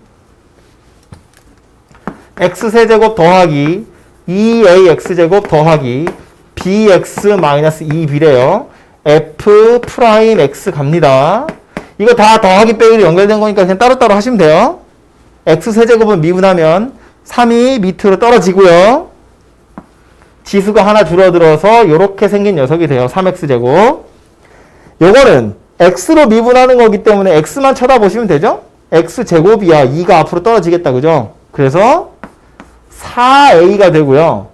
x세제곱 더하기 2ax제곱 더하기 bx 마이너스 2b래요. f 프라임 x 갑니다. 이거 다 더하기 빼기로 연결된 거니까 그냥 따로따로 하시면 돼요. x세제곱은 미분하면 3이 밑으로 떨어지고요. 지수가 하나 줄어들어서 이렇게 생긴 녀석이 돼요. 3x제곱. 요거는 x로 미분하는 거기 때문에 x만 쳐다보시면 되죠? x제곱이야. 2가 앞으로 떨어지겠다. 그죠? 그래서 4a가 되고요.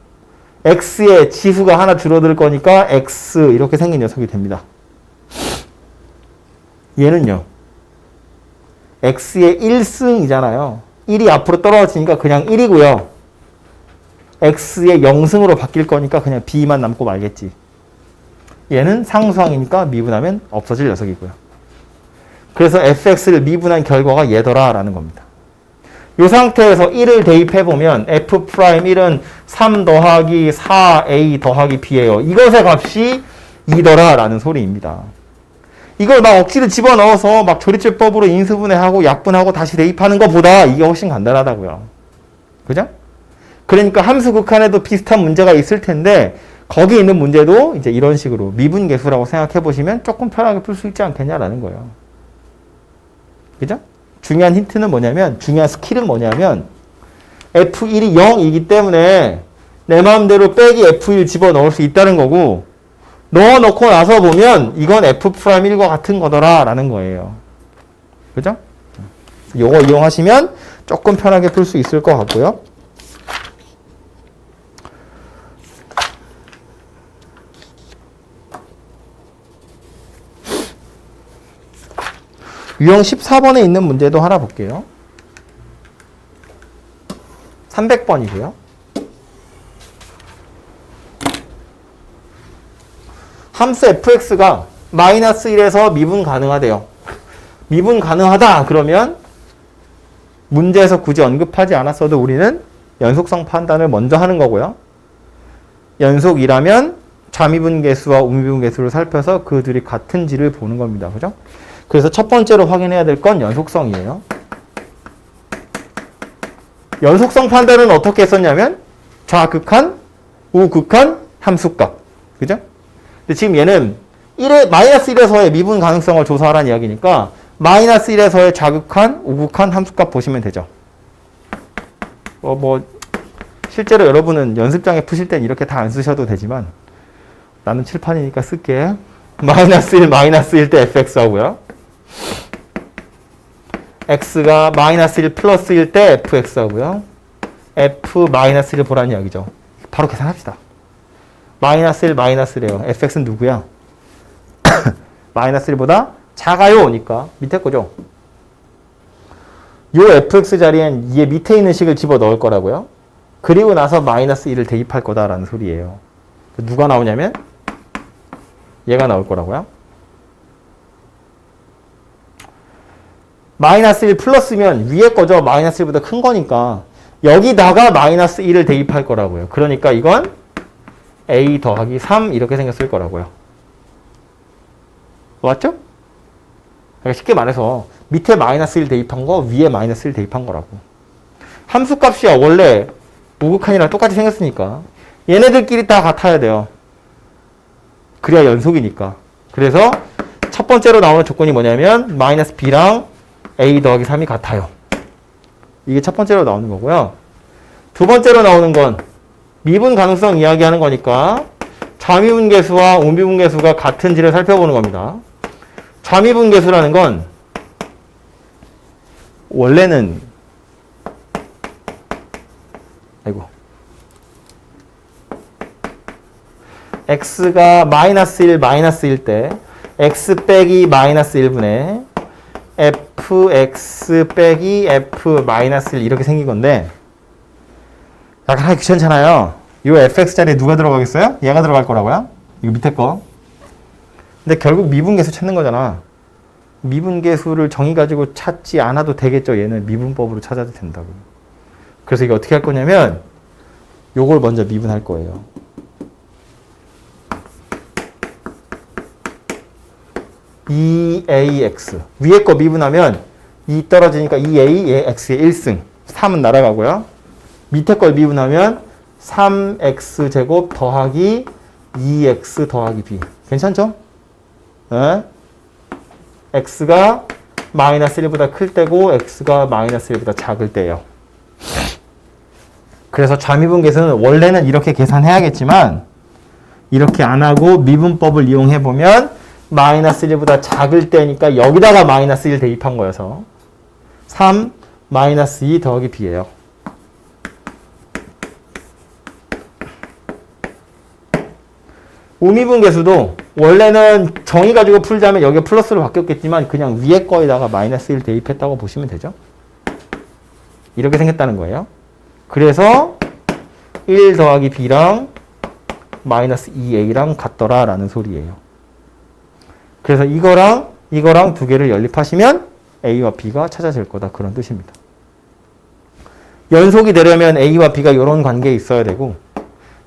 x의 지수가 하나 줄어들 거니까 x 이렇게 생긴 녀석이 됩니다. 얘는요. x의 1승이잖아요. 1이 앞으로 떨어지니까 그냥 1이고요. x의 0승으로 바뀔 거니까 그냥 b만 남고 말겠지. 얘는 상수항이니까 미분하면 없어질 녀석이고요. 그래서 fx를 미분한 결과가 얘더라 라는 겁니다. 이 상태에서 1을 대입해보면 f'1은 3 더하기 4a 더하기 b예요. 이것의 값이 2더라 라는 소리입니다. 이걸 막 억지로 집어넣어서 막 조리제법으로 인수분해하고 약분하고 다시 대입하는 것보다 이게 훨씬 간단하다고요. 그죠? 그러니까 함수 극한에도 비슷한 문제가 있을 텐데 거기 있는 문제도 이제 이런 식으로 미분계수라고 생각해 보시면 조금 편하게 풀 수 있지 않겠냐라는 거예요. 그죠? 중요한 힌트는 뭐냐면, 중요한 스킬은 뭐냐면 F1이 0이기 때문에 내 마음대로 빼기 F1 집어넣을 수 있다는 거고, 넣어놓고 나서 보면 이건 F'1과 같은 거더라 라는 거예요. 그죠? 요거 이용하시면 조금 편하게 풀 수 있을 것 같고요. 유형 14번에 있는 문제도 하나 볼게요. 300번이고요. 함수 fx가 마이너스 1에서 미분 가능하대요. 미분 가능하다 그러면 문제에서 굳이 언급하지 않았어도 우리는 연속성 판단을 먼저 하는 거고요. 연속이라면 자미분계수와 우미분계수를 살펴서 그들이 같은지를 보는 겁니다. 그죠? 그래서 첫 번째로 확인해야 될 건 연속성이에요. 연속성 판단은 어떻게 했었냐면 좌극한, 우극한, 함수값. 그죠? 근데 지금 얘는 마이너스 1에서의 미분 가능성을 조사하라는 이야기니까 마이너스 1에서의 좌극한, 우극한, 함수값 보시면 되죠. 실제로 여러분은 연습장에 푸실 땐 이렇게 다 안 쓰셔도 되지만 나는 칠판이니까 쓸게. 마이너스 1 때 fx 하고요. x가 마이너스 1 플러스 1 때 fx 하고요. f 마이너스 1을 보라는 이야기죠. 바로 계산합시다. 마이너스 1 마이너스 1이에요. fx는 누구야? 마이너스 1보다 작아요니까 밑에 거죠. 요 fx 자리엔 얘 밑에 있는 식을 집어 넣을 거라고요. 그리고 나서 마이너스 1을 대입할 거다라는 소리예요. 누가 나오냐면 얘가 나올 거라고요. 마이너스 1 플러스면 위에 거죠. 마이너스 1보다 큰 거니까 여기다가 마이너스 1을 대입할 거라고요. 그러니까 이건 a 더하기 3 이렇게 생겼을 거라고요. 맞죠? 그러니까 쉽게 말해서 밑에 마이너스 1 대입한 거 위에 마이너스 1 대입한 거라고. 함수값이야 원래 우극한이랑 똑같이 생겼으니까 얘네들끼리 다 같아야 돼요. 그래야 연속이니까. 그래서 첫 번째로 나오는 조건이 뭐냐면 마이너스 b랑 a 더하기 3이 같아요. 이게 첫 번째로 나오는 거고요. 두 번째로 나오는 건 미분 가능성 이야기하는 거니까 좌미분계수와 우미분계수가 같은지를 살펴보는 겁니다. 좌미분계수라는 건 원래는 x가 마이너스 1 때 x 빼기 마이너스 1분의 fx 빼기 f 마이너스 1 이렇게 생긴 건데 약간 하기 귀찮잖아요. 이 fx 자리에 누가 들어가겠어요? 얘가 들어갈 거라고요? 이거 밑에 거. 근데 결국 미분계수 찾는 거잖아. 미분계수를 정의 가지고 찾지 않아도 되겠죠. 얘는 미분법으로 찾아도 된다고. 그래서 이게 어떻게 할 거냐면 요걸 먼저 미분할 거예요. EAX 위에 거 미분하면 2 떨어지니까 2A, x의 1승 3은 날아가고요. 밑에 걸 미분하면 3x제곱 더하기 2x 더하기 b. 괜찮죠? 네? x가 마이너스 1보다 클 때고 x가 마이너스 1보다 작을 때예요. 그래서 좌미분계수는 원래는 이렇게 계산해야겠지만 이렇게 안 하고 미분법을 이용해 보면 마이너스 1보다 작을 때니까 여기다가 마이너스 1 대입한 거여서 3 마이너스 2 더하기 b예요. 우미분계수도 원래는 정의 가지고 풀자면 여기가 플러스로 바뀌었겠지만 그냥 위에 거에다가 마이너스 1 대입했다고 보시면 되죠. 이렇게 생겼다는 거예요. 그래서 1 더하기 b랑 마이너스 2a랑 같더라 라는 소리예요. 그래서 이거랑 두 개를 연립하시면 a와 b가 찾아질 거다 그런 뜻입니다. 연속이 되려면 a와 b가 이런 관계에 있어야 되고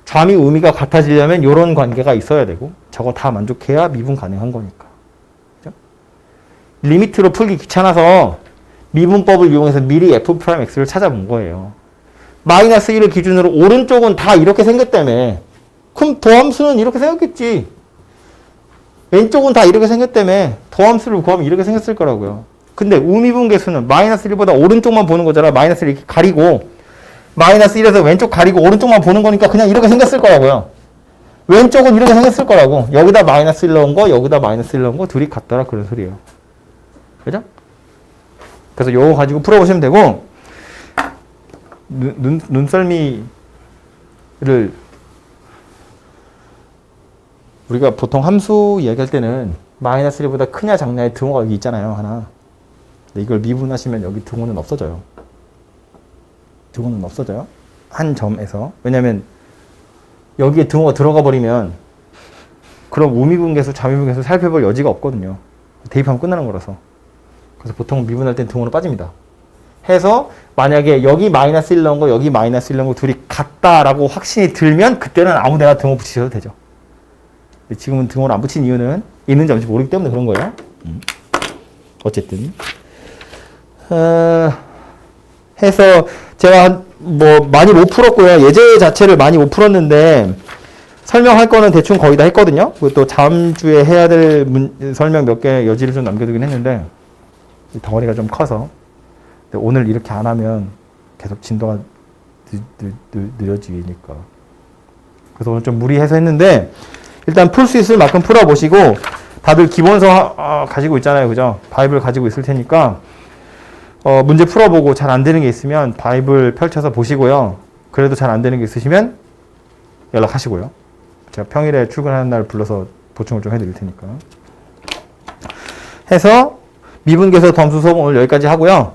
좌미 우미가 같아지려면 이런 관계가 있어야 되고 저거 다 만족해야 미분 가능한 거니까. 그죠? 리미트로 풀기 귀찮아서 미분법을 이용해서 미리 f'x를 찾아본 거예요. 마이너스 1을 기준으로 오른쪽은 다 이렇게 생겼다며. 그럼 더함수는 이렇게 생겼겠지. 왼쪽은 다 이렇게 생겼다며. 더함수를 구하면 이렇게 생겼을 거라고요. 근데 우미분계수는 마이너스 1보다 오른쪽만 보는 거잖아. 마이너스 1 이렇게 가리고 마이너스 1에서 왼쪽 가리고 오른쪽만 보는 거니까 그냥 이렇게 생겼을 거라고요. 왼쪽은 이렇게 생겼을 거라고. 여기다 마이너스 1 넣은 거, 여기다 마이너스 1 넣은 거 둘이 같더라 그런 소리예요. 그죠? 그래서 요거 가지고 풀어보시면 되고 눈썰미를 우리가 보통 함수 이야기할 때는 마이너스 1보다 크냐 작냐의 등호가 여기 있잖아요. 하나. 근데 이걸 미분하시면 여기 등호는 없어져요. 등호는 없어져요. 한 점에서. 왜냐면 여기에 등호가 들어가 버리면 그럼 우미분계수, 좌미분계수 살펴볼 여지가 없거든요. 대입하면 끝나는 거라서. 그래서 보통 미분할 땐 등호는 빠집니다. 해서 만약에 여기 마이너스 1 넣은 거, 여기 마이너스 1 넣은 거 둘이 같다라고 확신이 들면 그때는 아무 데나 등호 붙이셔도 되죠. 근데 지금은 등호를 안 붙인 이유는 있는지 없는지 모르기 때문에 그런 거예요. 어쨌든. 해서 제가 뭐 많이 못 풀었고요. 예제 자체를 많이 못 풀었는데 설명할 거는 대충 거의 다 했거든요. 그리고 또 다음 주에 해야 될 설명 몇 개 여지를 좀 남겨두긴 했는데 덩어리가 좀 커서 근데 오늘 이렇게 안 하면 계속 진도가 느려지니까 그래서 오늘 좀 무리해서 했는데 일단 풀 수 있을 만큼 풀어보시고 다들 기본서 가지고 있잖아요. 그죠? 바이블 가지고 있을 테니까 문제 풀어보고 잘 안 되는 게 있으면 바이블 펼쳐서 보시고요. 그래도 잘 안 되는 게 있으시면 연락하시고요. 제가 평일에 출근하는 날 불러서 보충을 좀 해드릴 테니까. 해서 미분계수 덤수 수업 오늘 여기까지 하고요.